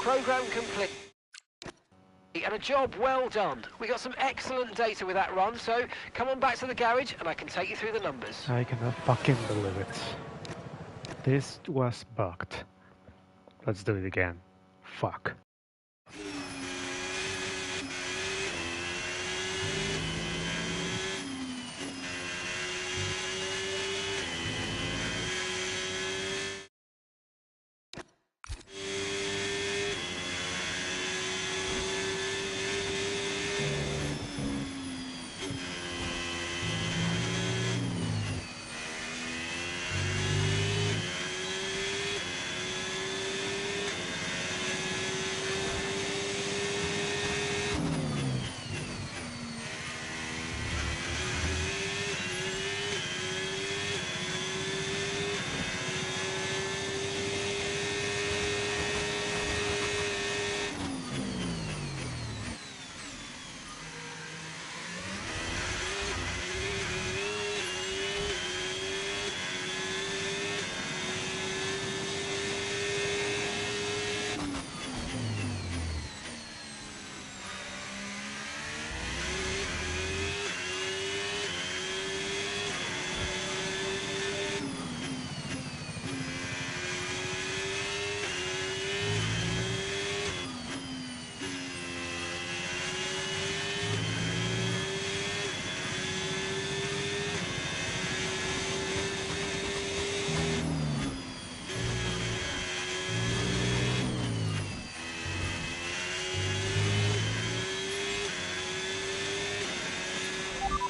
Program complete. And a job well done. We got some excellent data with that run, so come on back to the garage and I can take you through the numbers. I cannot fucking believe it. This was bugged. Let's do it again. Fuck.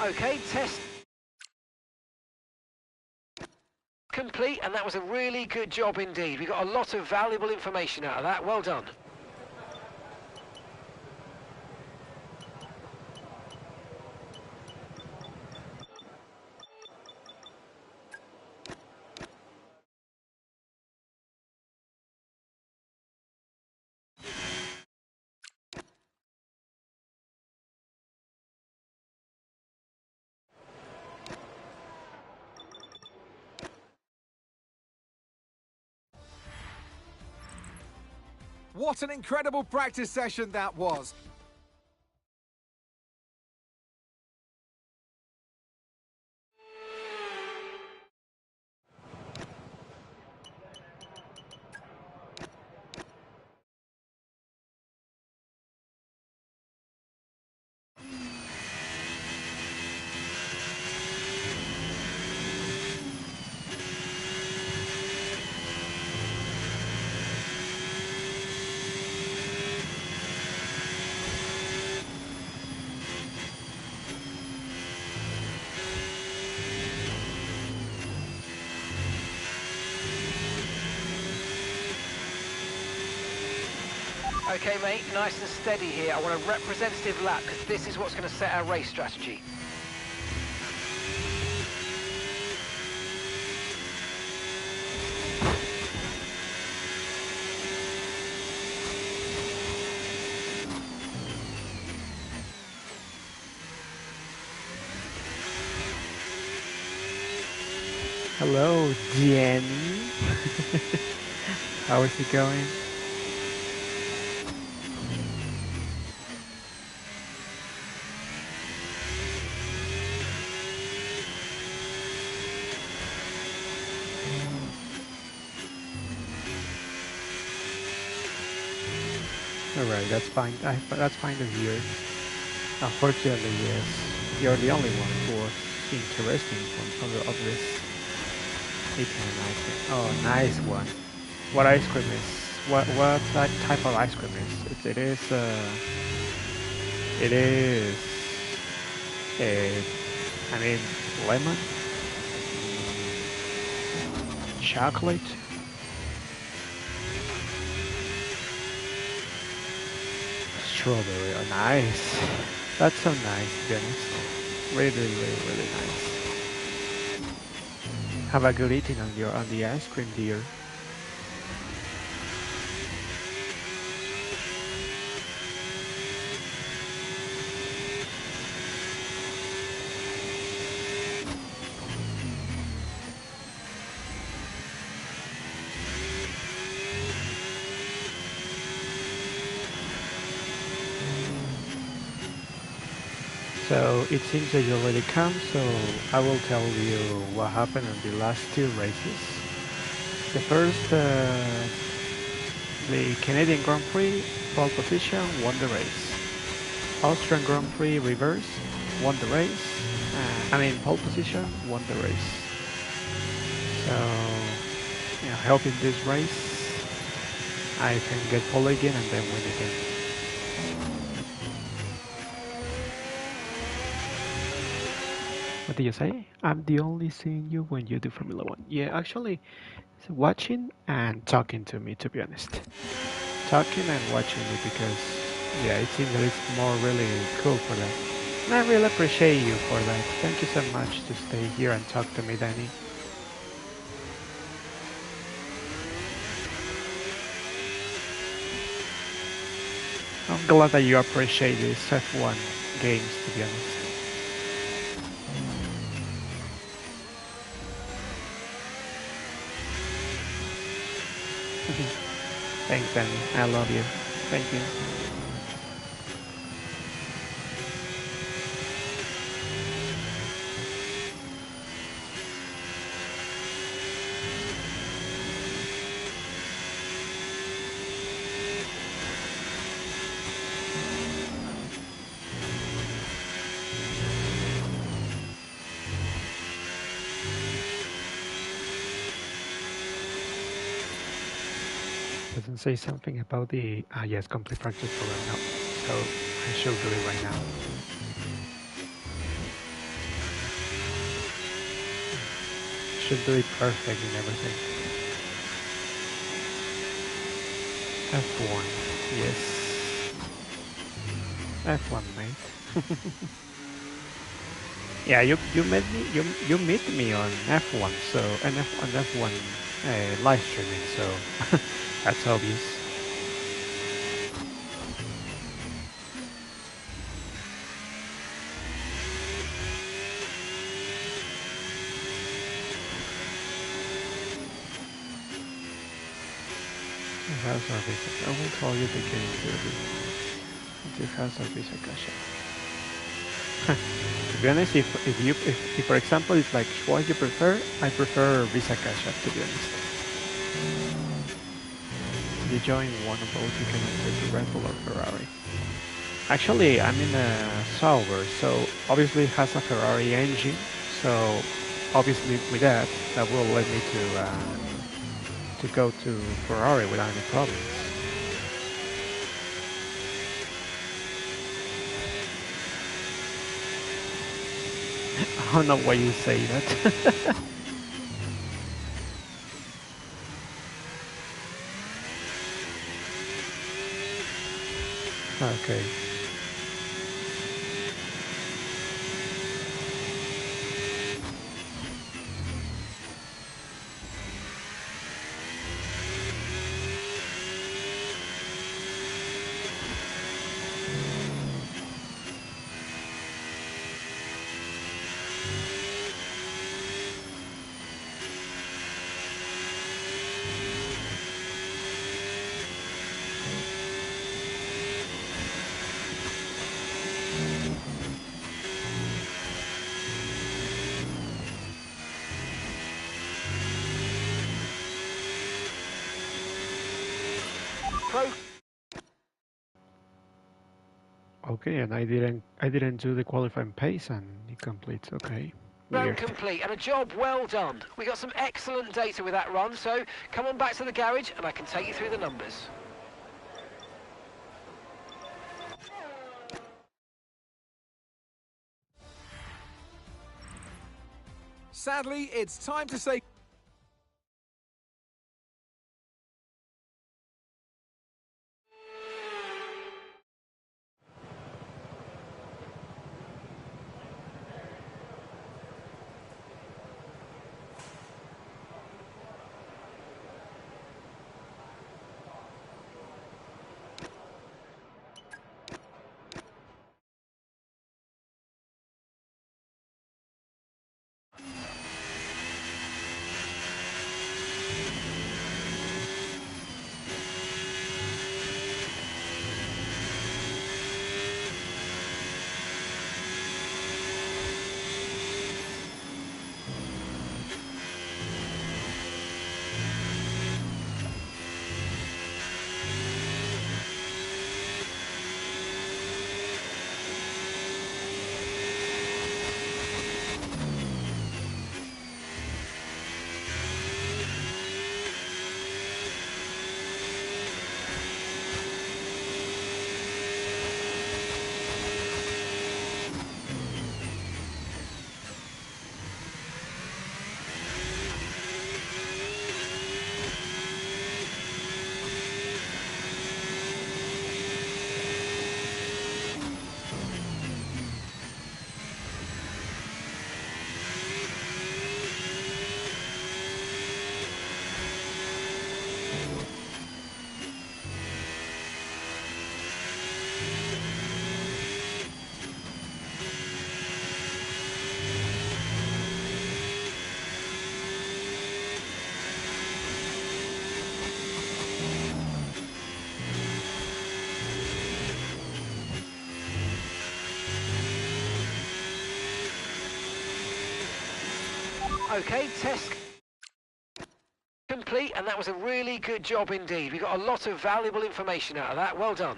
Okay, test complete, and that was a really good job indeed. We got a lot of valuable information out of that. Well done. What an incredible practice session that was. Okay, mate, nice and steady here. I want a representative lap, because this is what's going to set our race strategy. Hello, Jenny. How is it going? Alright, that's fine. That's fine to hear. Unfortunately, yes, you're the only one who was interesting from the obvious. Eating an ice cream. Oh, nice one. What ice cream is? What that type of ice cream is? It is. It is. I mean, lemon, chocolate. Strawberry, oh, nice. That's so nice, to be honest. Really nice. Have a good eating on the ice cream, dear. So it seems that you already come, so I will tell you what happened in the last two races. The first, the Canadian Grand Prix, pole position, won the race. Austrian Grand Prix, reverse, won the race. Pole position, won the race. So, yeah, helping this race, I can get pole again and then win again. What did you say? I'm the only seeing you when you do Formula One. Yeah, actually, it's watching and talking to me, to be honest. Talking and watching me because, yeah, it seems that it's more really cool for that. And I really appreciate you for that. Thank you so much to stay here and talk to me, Danny. I'm glad that you appreciate these F1 games, to be honest. Thanks, Danny. I love you. Thank you. Doesn't say something about the yes, complete practice program. No, so I should do it right now. should do it perfect in everything. F1, yes. F1, mate. Yeah, you met me. You meet me on F1, so and F1 live streaming, so that's obvious. Has our visa. I will tell you the game to has our visa cash out. To be honest, if for example it's like what you prefer, I prefer visa cash out, to be honest. If you join one of both, you can enter the Red Bull or Ferrari. Actually, I'm in a Sauber, so obviously it has a Ferrari engine. So obviously with that will let me to go to Ferrari without any problems. I don't know why you say that. Okay. Pro. Okay, and I didn't do the qualifying pace and it completes. Okay. Run Weird. complete and a job well done. We got some excellent data with that run, so come on back to the garage and I can take you through the numbers. Sadly, it's time to say Okay, test complete, and that was a really good job indeed. We got a lot of valuable information out of that. Well done.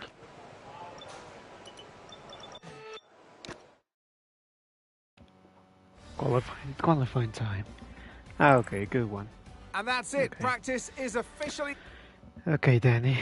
Qualifying time. Okay, good one. and that's it. Okay. Practice is officially Okay, Danny.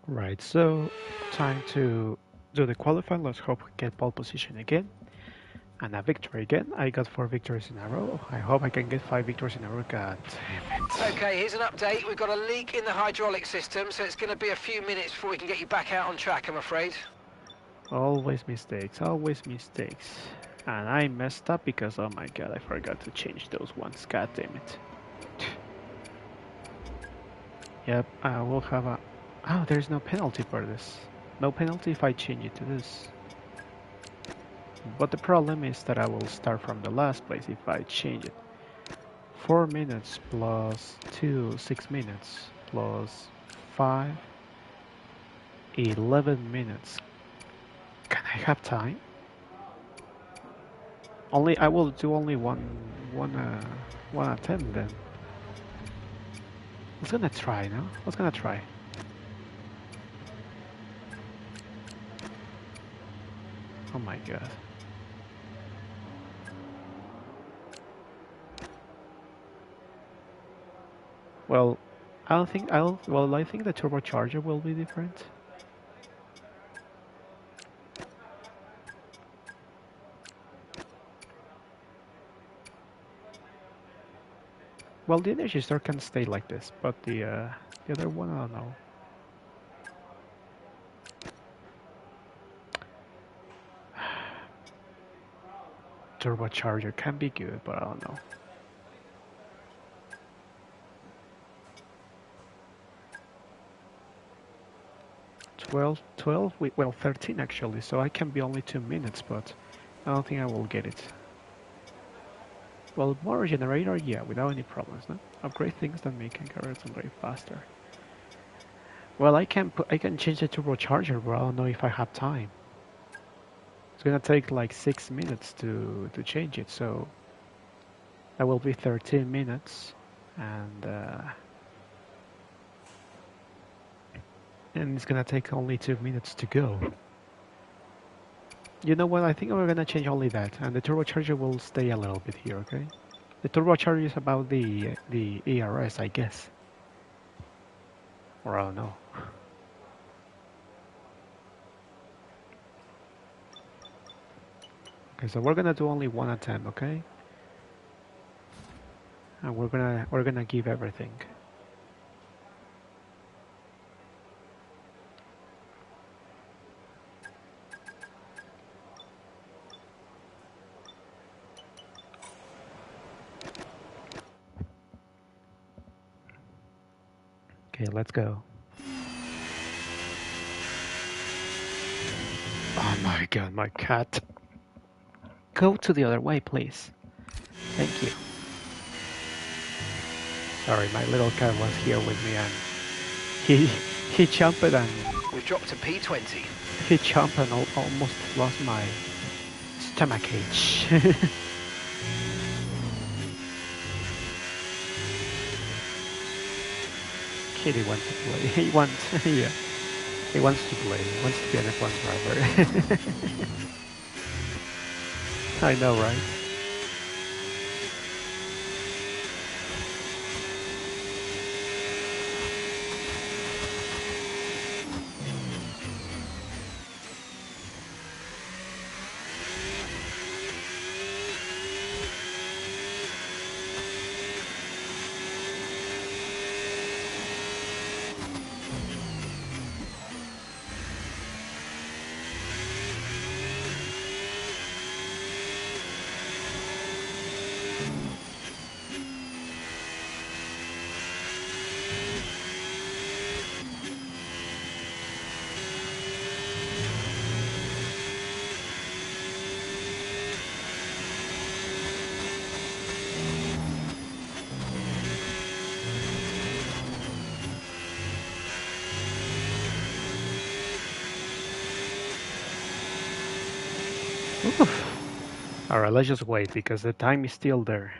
Right, so time to do the qualifying. Let's hope we get pole position again. And a victory again. I got 4 victories in a row. I hope I can get 5 victories in a row. God damn it. Okay, here's an update. We've got a leak in the hydraulic system, so it's going to be a few minutes before we can get you back out on track, I'm afraid. Always mistakes, always mistakes. And I messed up because, oh my god, I forgot to change those ones. God damn it. Yep, I will have a... Oh, there's no penalty for this. No penalty if I change it to this. But the problem is that I will start from the last place if I change it. 4 minutes plus 2, 6 minutes plus 5, 11 minutes. Can I have time? I will do only one attempt then. Let's gonna try now. Let's gonna try. Oh my god. Well, I think the turbocharger will be different. Well, the energy store can stay like this, but the other one, I don't know. Turbocharger can be good, but I don't know. Twelve, well, 13 actually, so I can be only 2 minutes, but I don't think I will get it. Well, more generator, yeah, without any problems, no? Upgrade things that make carrots upgrade faster. Well, I can change the turbocharger, but I don't know if I have time. It's gonna take like 6 minutes to change it, so that will be 13 minutes, and it's gonna take only 2 minutes to go. You know what? I think we're gonna change only that, and the turbocharger will stay a little bit here, okay? The turbocharger is about the ERS, I guess, or I don't know. Okay, so we're gonna do only one attempt, okay? And we're gonna give everything. Okay, let's go. Oh my god, my cat. Go to the other way, please. Thank you. Sorry, my little cat was here with me and he jumped and... We've dropped to P20. He jumped and almost lost my stomach ache. Kitty wants to play. He wants to play. He wants to be an F1 driver. I know, right? Alright, let's just wait because the time is still there.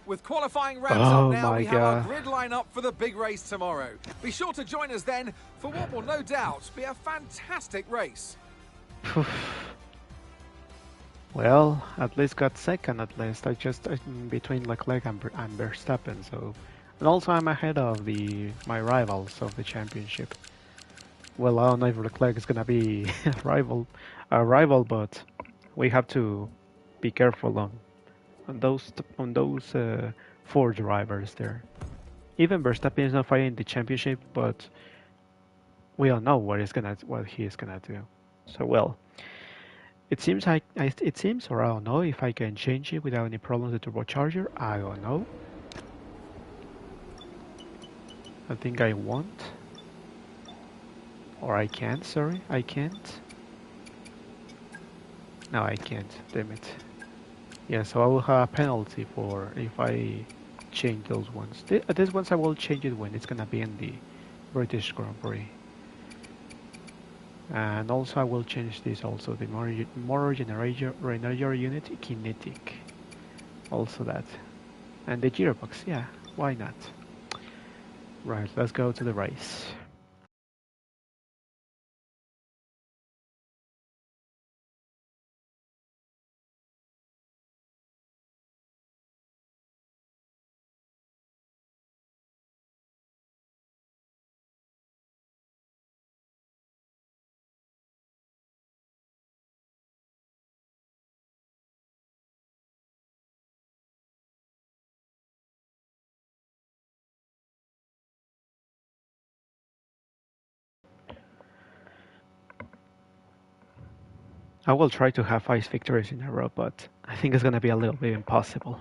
With qualifying wraps up now, we have our God. grid lineup for the big race tomorrow. Be sure to join us then for what will no doubt be a fantastic race. Well, at least got second at least. I'm between Leclerc and Verstappen, so and also I'm ahead of my rivals of the championship. Well, I don't know if Leclerc is gonna be a rival, but we have to be careful on those four drivers there. Even Verstappen is not fighting the championship, but we don't know what he is gonna do. So well, it seems, or I don't know if I can change it without any problems the turbocharger. I don't know. I think I won't, or I can't. Sorry, I can't. No, I can't. Damn it. Yeah, so I will have a penalty for if I change those ones. These ones I will change it when it's gonna be in the British Grand Prix. And also I will change this also, the motor generator unit kinetic. Also that. And the gearbox, yeah, why not? Right, let's go to the race. I will try to have 5 victories in a row, but I think it's gonna be a little bit impossible.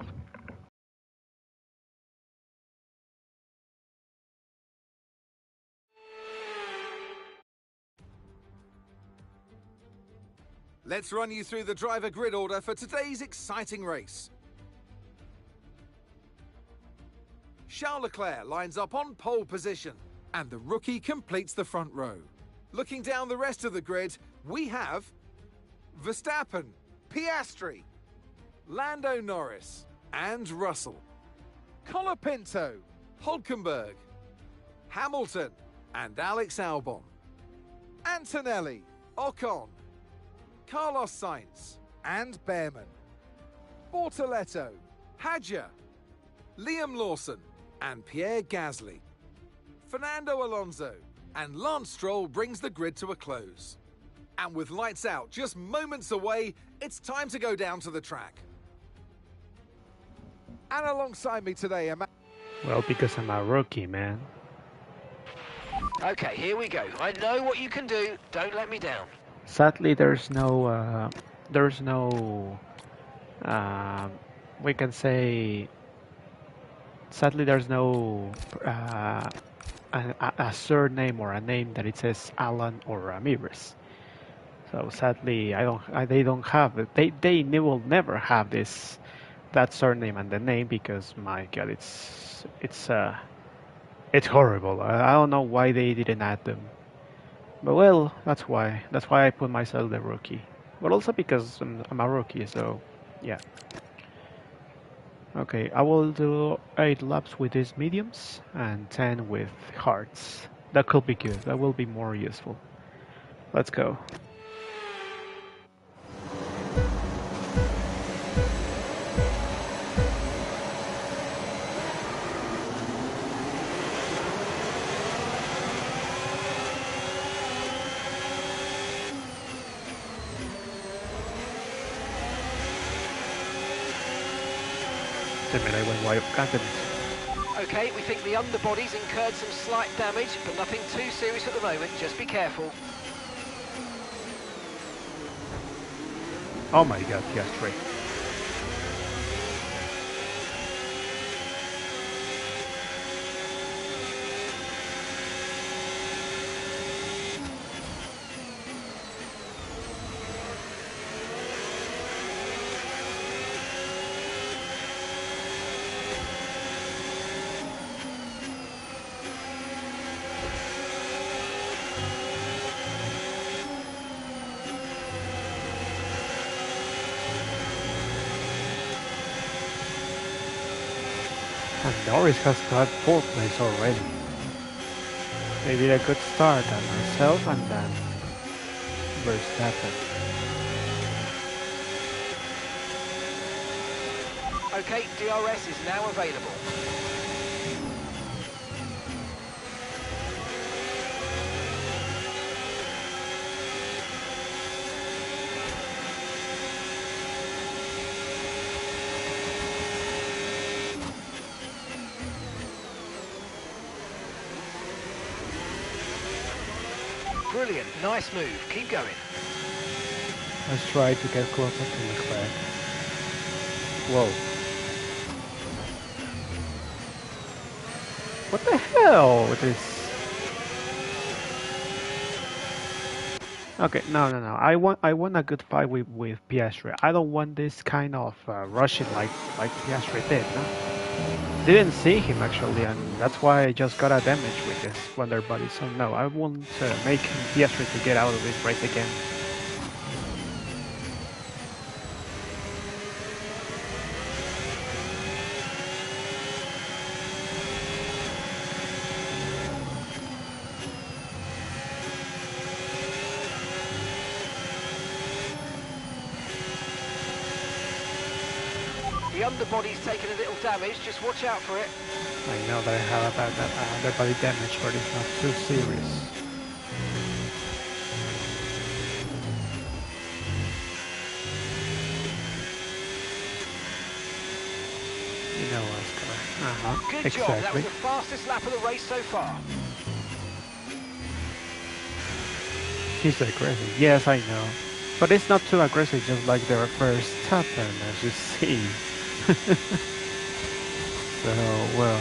Let's run you through the driver grid order for today's exciting race. Charles Leclerc lines up on pole position, and the rookie completes the front row. Looking down the rest of the grid, we have Verstappen, Piastri, Lando Norris, and Russell. Colapinto, Hulkenberg, Hamilton, and Alex Albon. Antonelli, Ocon, Carlos Sainz, and Behrman. Bortoletto, Hadjar, Liam Lawson, and Pierre Gasly. Fernando Alonso and Lance Stroll brings the grid to a close. And with lights out just moments away, it's time to go down to the track. And alongside me today, Well, because I'm a rookie, man. Okay, here we go. I know what you can do. Don't let me down. Sadly, we can say, sadly, there's no a surname or a name that it says Alan or Ramirez. So sadly, they don't have it. They will never have that surname and the name because my God, it's horrible. I don't know why they didn't add them. But well, that's why I put myself the rookie. But also because I'm a rookie, so yeah. Okay, I will do 8 laps with these mediums and 10 with hards. That could be good. That will be more useful. Let's go. I went wide of Okay, we think the underbody's incurred some slight damage, but nothing too serious at the moment. Just be careful. Oh my God, yes, right. And Norris has got 4th place already. They did a good start on myself and then Verstappen. Okay, DRS is now available. Brilliant, nice move, keep going. Let's try to get closer to Leclerc. Whoa. What the hell with this? Okay, no. I want a good fight with Piastri. I don't want this kind of rushing like Piastri did. No? Didn't see him actually, and that's why I just got a damage with this Wonderbody. So no, I want to make Piastri to get out of this race again. The underbody's taken a little damage, just watch out for it. I know that I have about that underbody damage, but it's not too serious. You know what's going. Good exactly. job, that was the fastest lap of the race so far. He's aggressive. Yes, I know. But it's not too aggressive, just like their first tap, and as you see. So, well.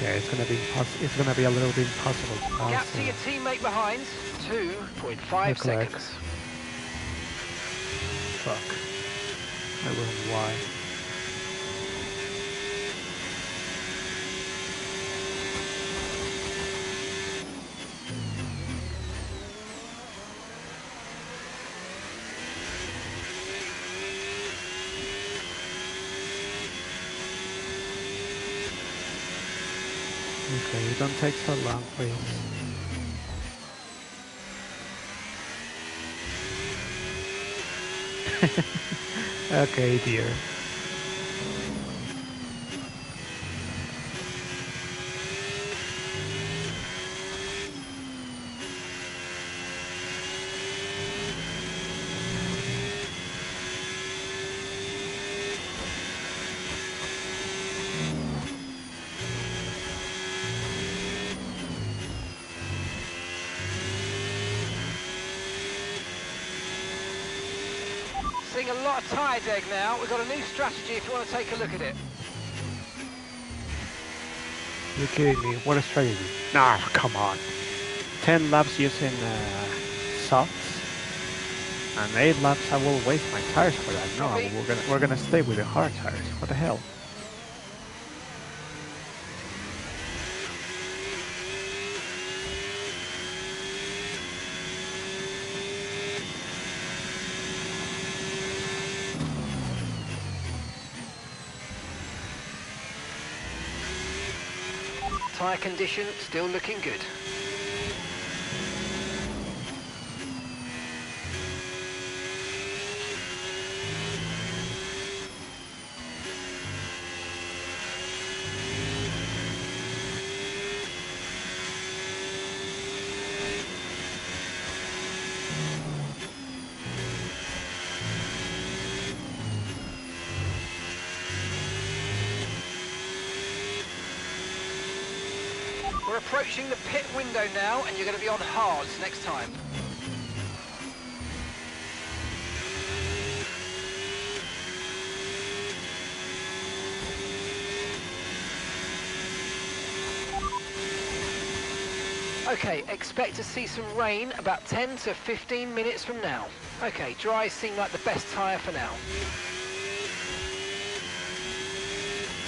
Yeah, it's gonna be a little bit impossible to pass. Gap to your teammate behind, 2.5 seconds. Fuck. I don't know why. Okay, don't take so long, please. Okay, dear. Seeing a lot of tyre deg now. We've got a new strategy if you want to take a look at it. You're kidding me? What a strategy. Nah, come on. 10 laps using softs, and 8 laps I will waste my tires for that. No, we're gonna stay with the hard tires. What the hell? Tyre condition still looking good. We're approaching the pit window now, and you're going to be on hards next time. Okay, expect to see some rain about 10 to 15 minutes from now. Okay, dry seem like the best tyre for now.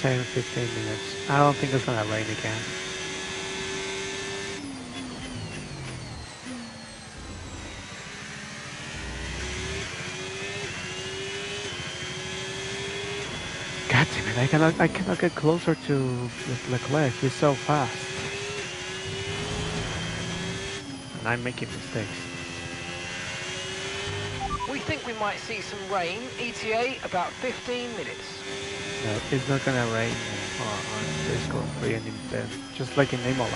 10, 15 minutes. I don't think it's gonna rain again. God damn it, I cannot get closer to Leclerc, he's so fast. And I'm making mistakes. We think we might see some rain, ETA about 15 minutes. No, it's not gonna rain on this Grand Prix and just like in Imola.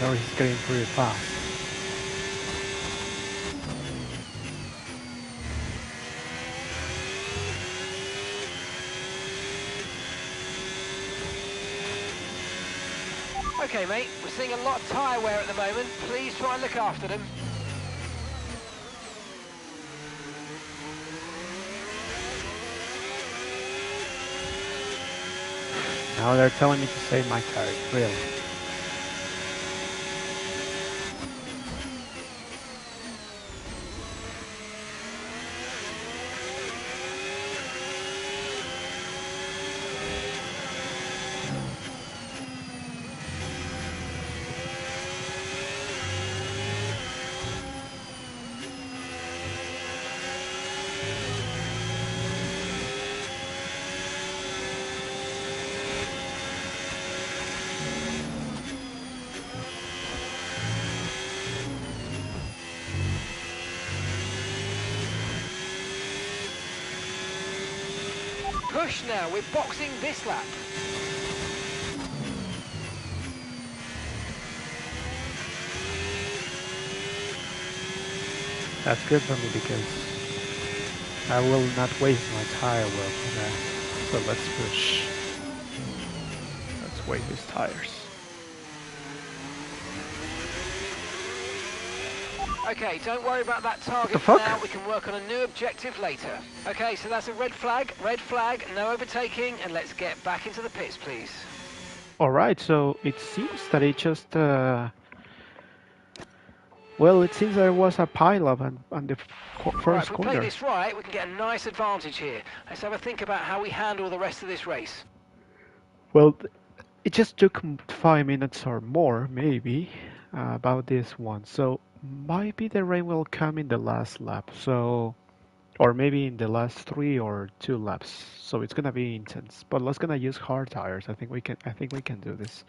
Now he's getting pretty fast. Okay, mate, we're seeing a lot of tyre wear at the moment. Please try and look after them. Now they're telling me to save my tires, really. Push now, we're boxing this lap. That's good for me because I will not waste my tire well for that. So let's push. Let's waste these tires. Okay, don't worry about that target for now. We can work on a new objective later. Okay, so that's a red flag, no overtaking, and let's get back into the pits, please. Alright, so it seems that it just... well, it seems there was a pile-up on the first Right, if we corner. play this right, we can get a nice advantage here. Let's have a think about how we handle the rest of this race. Well, it just took 5 minutes or more, maybe, about this one. So maybe the rain will come in the last lap. So, or maybe in the last 3 or 2 laps. So it's gonna be intense. But let's gonna use hard tires. I think we can do this.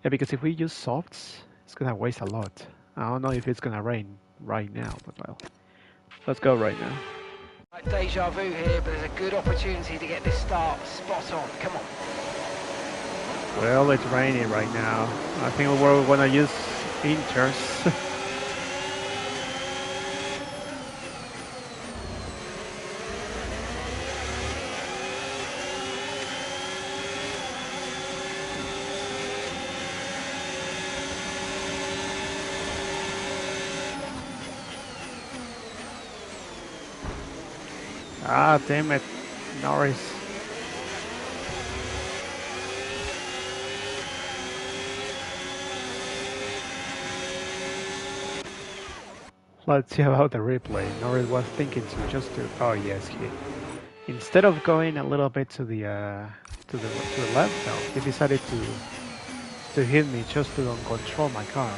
Yeah, because if we use softs, it's gonna waste a lot. I don't know if it's gonna rain right now, but well, let's go right now. Like deja vu here, but there's a good opportunity to get this start spot on. Come on. Well, it's raining right now. I think we're gonna use inters. Ah, damn it, Norris. Let's see about the replay. Norris was thinking to just do. Oh yes, instead of going a little bit to the left, no, he decided to hit me just to control my car.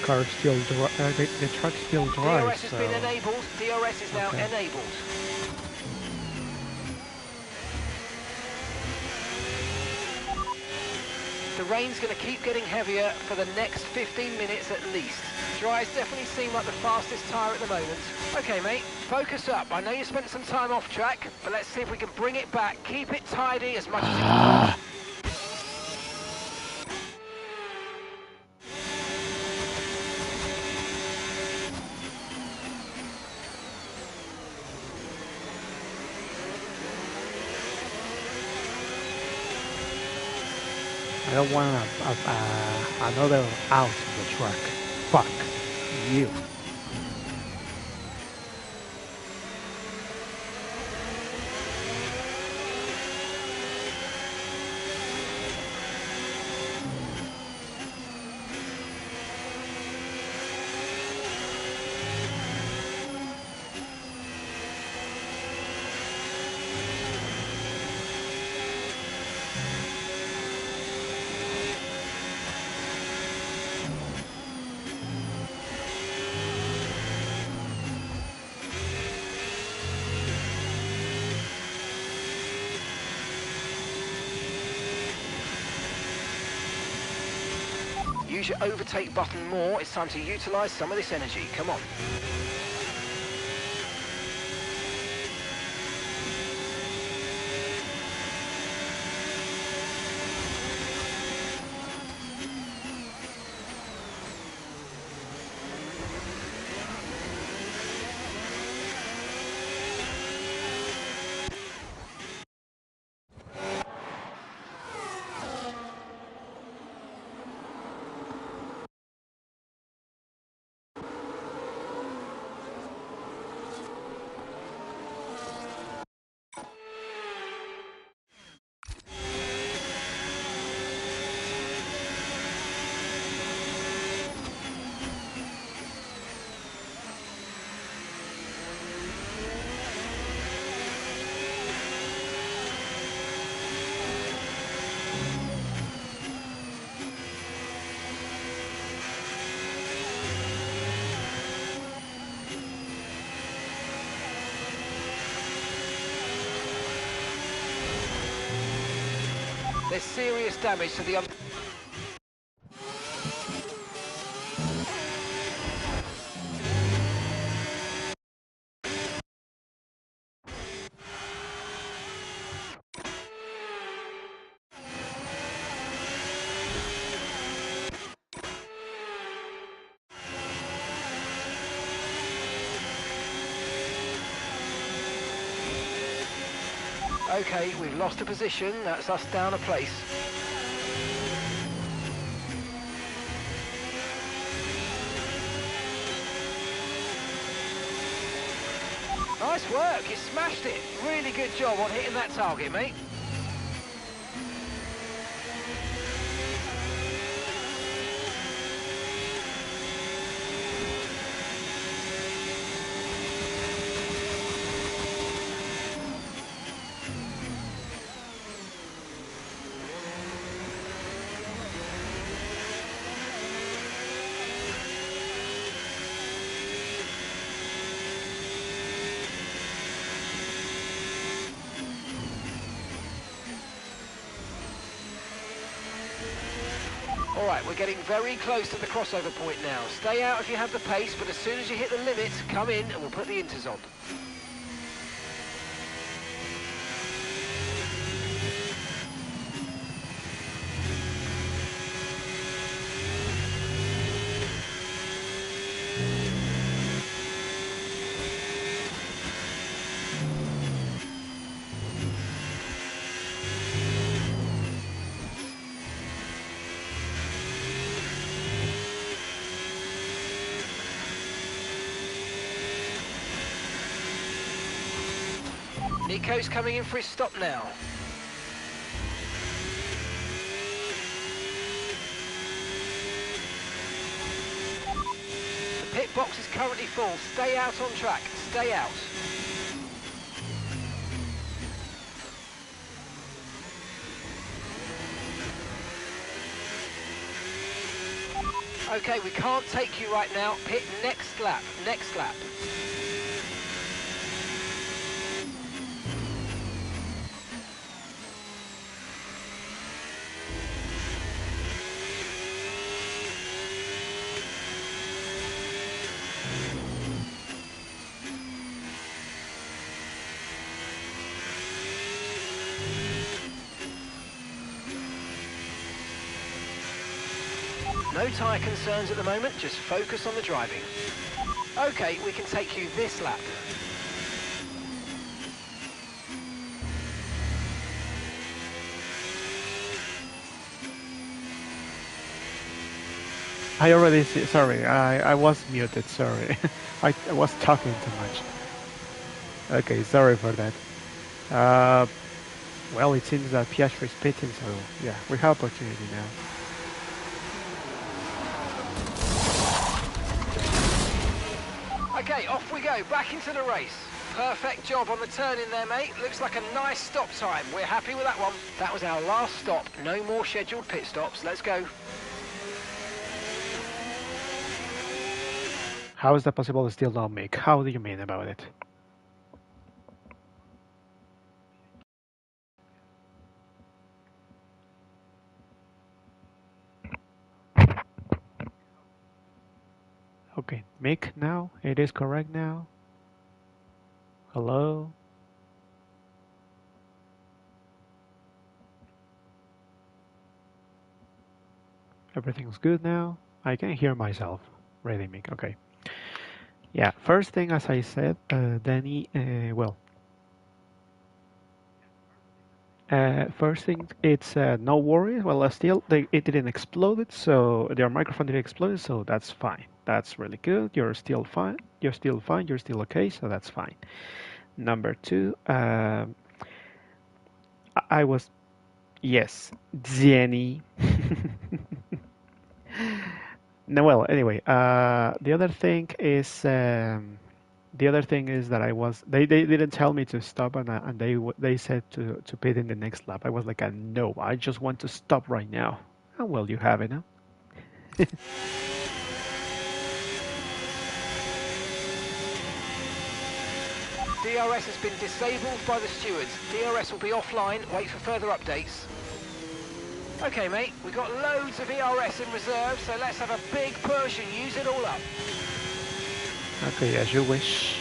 Car still the truck still drives. DRS has been enabled. DRS is now enabled. The rain's going to keep getting heavier for the next 15 minutes at least. Dries definitely seem like the fastest tyre at the moment. Okay, mate, focus up. I know you spent some time off track, but let's see if we can bring it back. Keep it tidy as much as you can. I don't want another out of the track. Fuck you. Use your overtake button more. It's time to utilise some of this energy. Come on. There's serious damage to the other. Okay, we've lost a position. That's us down a place. Nice work, you smashed it. Really good job on hitting that target, mate. All right, we're getting very close to the crossover point now. Stay out if you have the pace, but as soon as you hit the limit, come in and we'll put the inters on. Nico's coming in for his stop now. The pit box is currently full. Stay out on track. Stay out. Okay, we can't take you right now. Pit next lap. Next lap. No tyre concerns at the moment, just focus on the driving. Okay, we can take you this lap. I already see, sorry, I was muted, sorry. I was talking too much. Okay, sorry for that. Well, it seems that Piastri is pitting, so yeah, we have opportunity now. Okay, off we go, back into the race. Perfect job on the turn in there, mate. Looks like a nice stop time. We're happy with that one. That was our last stop. No more scheduled pit stops. Let's go. How is that possible to still not make? How do you mean about it? Okay, make now. It is correct now. Hello? Everything's good now. I can hear myself. Ready, Mick. Okay. Yeah, first thing, as I said, Danny, first thing, it's no worries. Well, still, it didn't explode, so their microphone didn't explode, so that's fine. That's really good. You're still fine. You're still fine. You're still okay, so that's fine. Number two, I was, yes, Danny. No, well, anyway, the other thing is that I was they didn't tell me to stop, and they said to pit in the next lap. I was like, no, I just want to stop right now. And well, you have it, huh? DRS has been disabled by the stewards. DRS will be offline. Wait for further updates. Okay, mate, we've got loads of ERS in reserve, so let's have a big push and use it all up. Okay, as you wish.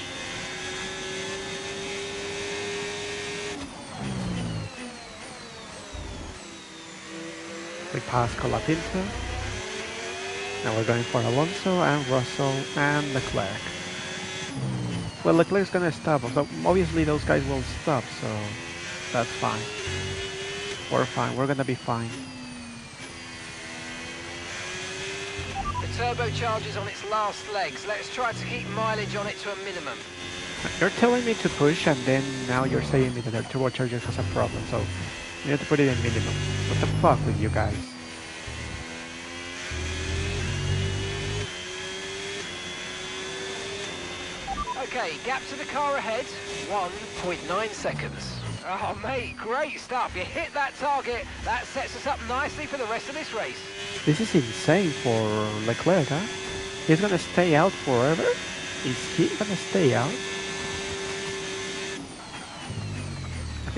We passed Colapinto. Now we're going for Alonso and Russell and Leclerc. Well, Leclerc's gonna stop, so obviously those guys will stop, so that's fine. We're fine, we're gonna be fine. The turbocharger's on its last legs. Let's try to keep mileage on it to a minimum. You're telling me to push, and then now you're saying me that the turbocharger has a problem, so you need to put it in minimum. What the fuck with you guys? Okay, gap to the car ahead, 1.9 seconds. Oh, mate, great stuff. You hit that target. That sets us up nicely for the rest of this race. This is insane for Leclerc, huh? He's gonna stay out forever? Is he gonna stay out?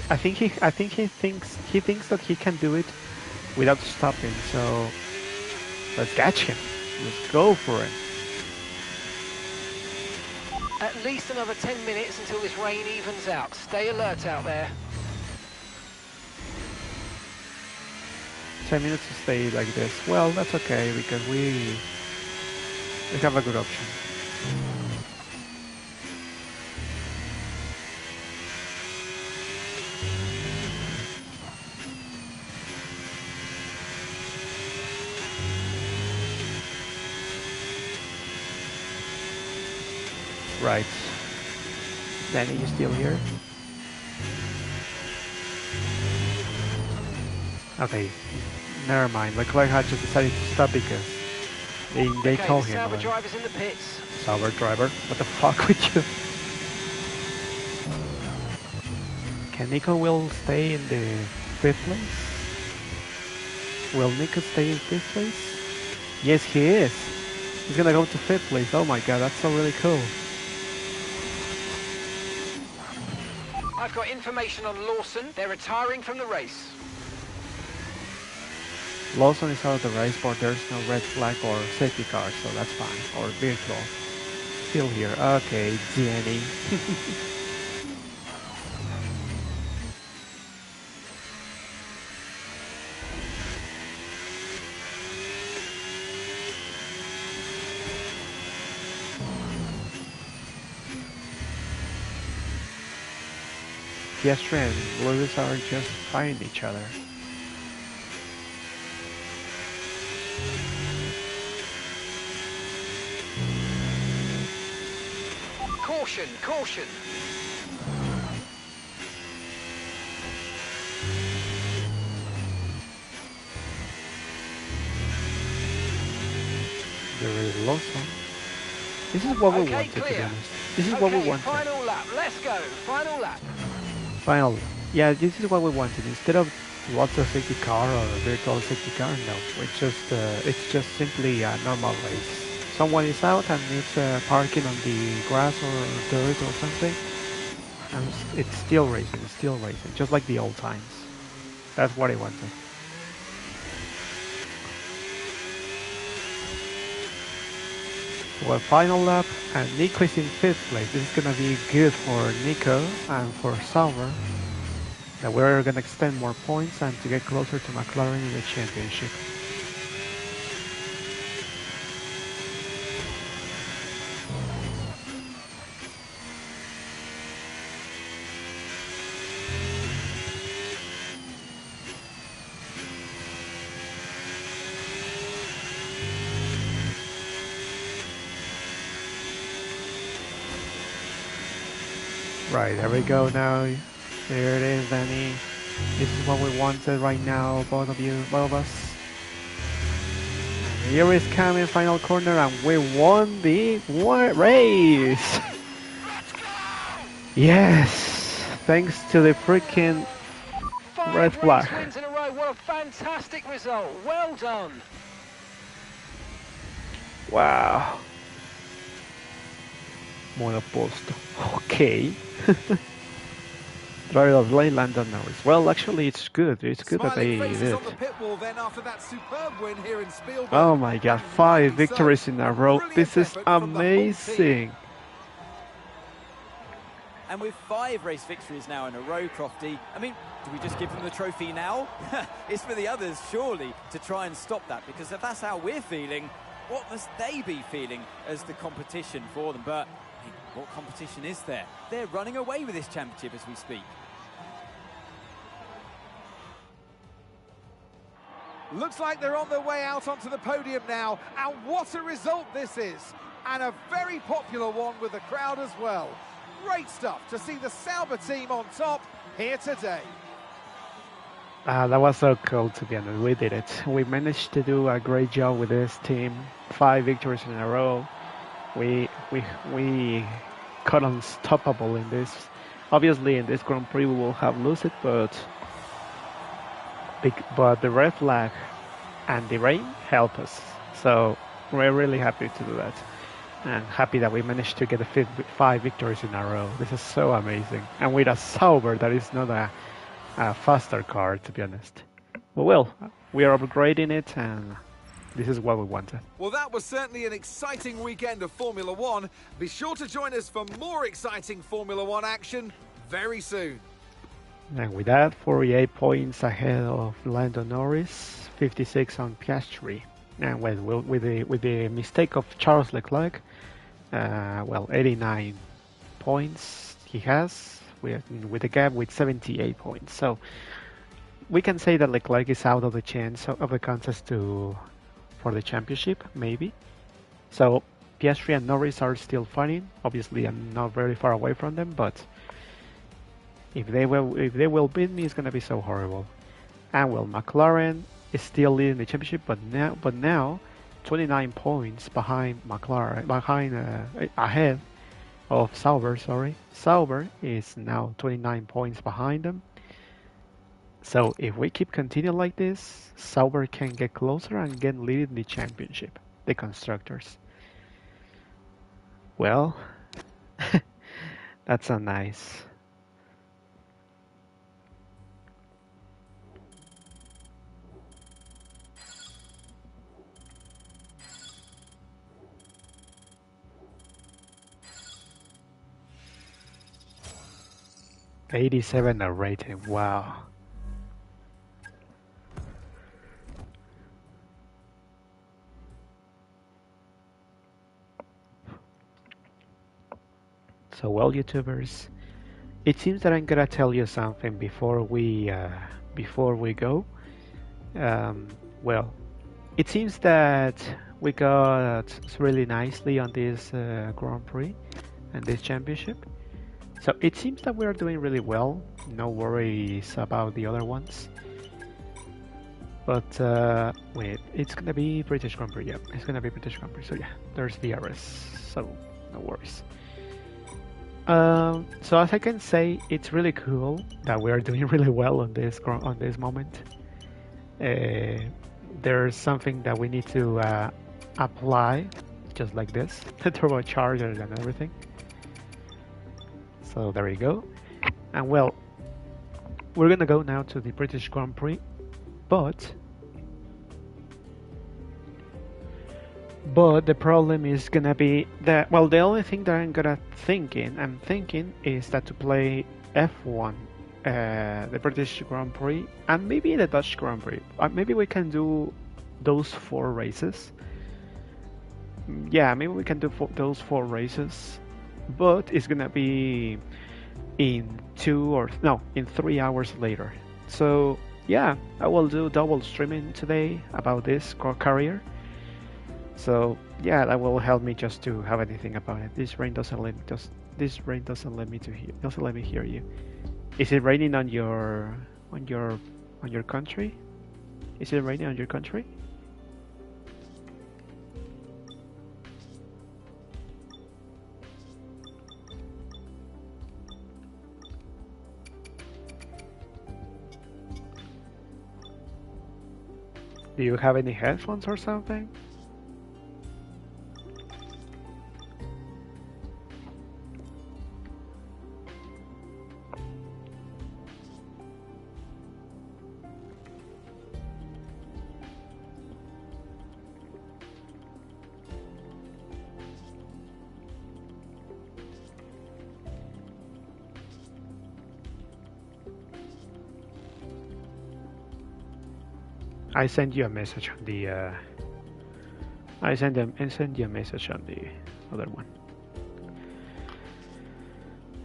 I think he thinks that he can do it without stopping, so let's catch him. Let's go for it. At least another 10 minutes until this rain evens out. Stay alert out there. 10 minutes to stay like this. Well, that's okay because we have a good option. Right. Danny, you still here? Okay. Never mind. Leclerc had just decided to stop because they told him. Sauber driver's in the pits. Sauber driver? What the fuck with you? Can Nico will stay in the 5th place? Will Nico stay in 5th place? Yes, he is. He's gonna go to 5th place. Oh my god, that's so really cool. I've got information on Lawson. They're retiring from the race. Lawson is out of the race, but there's no red flag or safety car, so that's fine. Or virtual. Still here. Okay, Danny. Piastri and Lewis are just fighting each other. Caution, caution. There is Lawson. This is what we Okay, wanted, to be clear. honest. This is what we Okay, wanted. final lap. Let's go. Final lap. Final. Yeah, this is what we wanted. Instead of lots of safety car or virtual safety car, no. It's just simply a normal race. Someone is out and it's parking on the grass or dirt or something, and it's still racing, just like the old times. That's what I wanted. Well, final lap, and Nico is in 5th place. This is gonna be good for Nico and for Sauber. That we're gonna extend more points and to get closer to McLaren in the championship. Right, there we go now. There it is, Danny. This is what we wanted right now, both of us. Here is coming final corner, and we won the race. Yes, thanks to the freaking red 5 flag. race wins in a row. What a fantastic result. Well done. Wow. Monoposto. Okay. Drivers lane Landon Norris. Well, actually, it's good. It's good that they did. On the pit wall then after that superb win here in Spielberg. Oh my God! 5 victories in a row. This is amazing. And with 5 race victories now in a row, Crofty, I mean, do we just give them the trophy now? It's for the others, surely, to try and stop that, because if that's how we're feeling, what must they be feeling as the competition for them? But I mean, what competition is there? They're running away with this championship as we speak. Looks like they're on their way out onto the podium now, and what a result this is, and a very popular one with the crowd as well. Great stuff to see the Sauber team on top here today. That was so cool, to be honest. We did it. We managed to do a great job with this team. 5 victories in a row. We got unstoppable in this. Obviously, in this Grand Prix we will have lost it, but the red flag and the rain help us. So we're really happy to do that, and happy that we managed to get the 5 victories in a row. This is so amazing, and with a Sauber that is not a faster car, to be honest. But well, we are upgrading it, and this is what we wanted. Well, that was certainly an exciting weekend of Formula One. Be sure to join us for more exciting Formula One action very soon. And with that, 48 points ahead of Lando Norris, 56 on Piastri. And with the mistake of Charles Leclerc, 89 points he has, with a gap with 78 points. So we can say that Leclerc is out of the chance of the contest for the championship, maybe. So Piastri and Norris are still fighting. Obviously, I'm not very far away from them, but if they will beat me, it's gonna be so horrible. And well, McLaren is still leading the championship, but now 29 points behind McLaren, ahead of Sauber. Sorry, Sauber is now 29 points behind them. So if we keep continuing like this, Sauber can get closer and get leading the championship, the constructors. Well, that's a nice. '87 a rating. Wow. So well, YouTubers, it seems that I'm gonna tell you something before we go. Um, well, it seems that we got really nicely on this Grand Prix and this championship. So it seems that we are doing really well. No worries about the other ones. But wait, it's gonna be British Grand Prix. Yep, it's gonna be British Grand Prix. So yeah, there's the RS. So no worries. So as I can say, it's really cool that we are doing really well on this moment. There's something that we need to apply, just like this, the turbochargers and everything. So there you go. And well, we're gonna go now to the British Grand Prix, but the problem is gonna be that, well, the only thing that I'm thinking is that to play F1, the British Grand Prix, and maybe the Dutch Grand Prix. Maybe we can do those 4 races. Yeah, maybe we can do those 4 races, but it's gonna be in 3 hours later. So yeah, I will do double streaming today about this career. So yeah, that will help me just to have anything about it. This rain doesn't let me hear you. Is it raining on your country? Is it raining on your country? Do you have any headphones or something? I sent you a message on the. I sent you a message on the other one.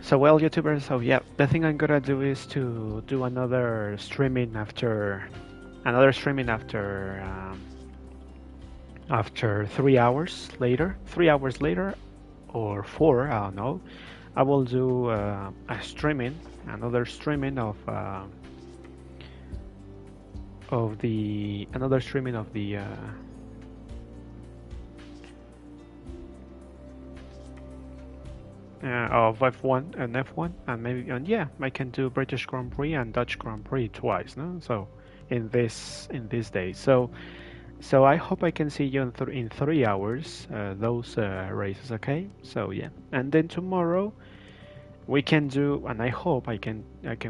So well, YouTubers. So yeah, the thing I'm gonna do is to do another streaming after 3 hours later. 3 hours later, or 4. I don't know. I will do another streaming of the of F1 and F1, and maybe, and yeah, I can do British Grand Prix and Dutch Grand Prix twice, no? So in this day. So I hope I can see you in 3 hours, those races, okay? So yeah, and then tomorrow we can do, and I hope I can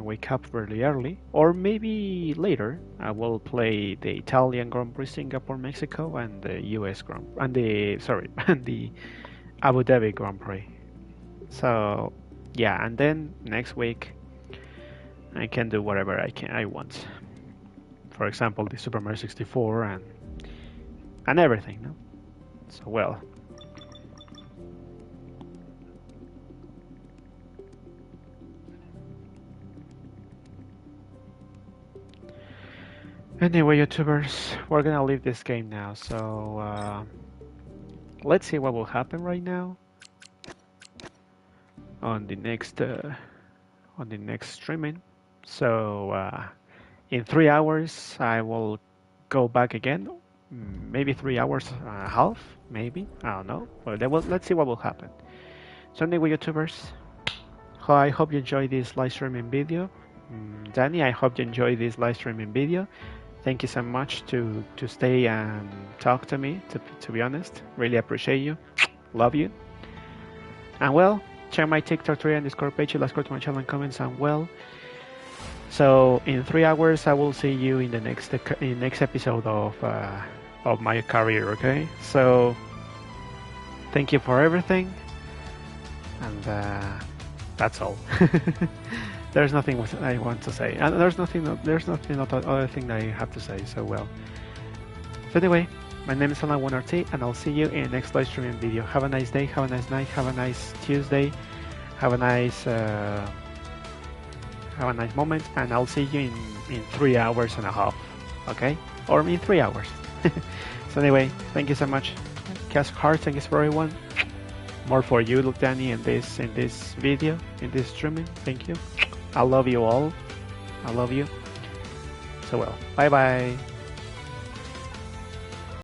wake up really early, or maybe later I will play the Italian Grand Prix, Singapore, Mexico, and the US Grand and the and the Abu Dhabi Grand Prix. So yeah, and then next week I can do whatever I want. For example, the Super Mario 64 and everything, no? So well. Anyway, YouTubers, we're gonna leave this game now, so let's see what will happen right now on the next streaming. So in 3 hours I will go back again, maybe 3 hours and a half, maybe, I don't know, but let's see what will happen. So anyway, YouTubers, I hope you enjoyed this live streaming video. Danny, I hope you enjoyed this live streaming video. Thank you so much to stay and talk to me, to be honest. Really appreciate you. Love you. And well, check my TikTok, Twitter, and Discord page. Let's go to my channel and comments. And well, so in 3 hours I will see you in the next episode of my career, okay? So thank you for everything, and that's all. There's nothing I want to say, and there's nothing other thing that I have to say. So well. So anyway, my name is Alan1RT, and I'll see you in the next live streaming video. Have a nice day, have a nice night, have a nice Tuesday, have a nice have a nice moment, and I'll see you in 3 hours and a half, okay? Or in 3 hours. So anyway, thank you so much. Cast cards, thank you for everyone. More for you, look, Danny, in this video, in this streaming. Thank you. I love you all. I love you. So well, bye bye.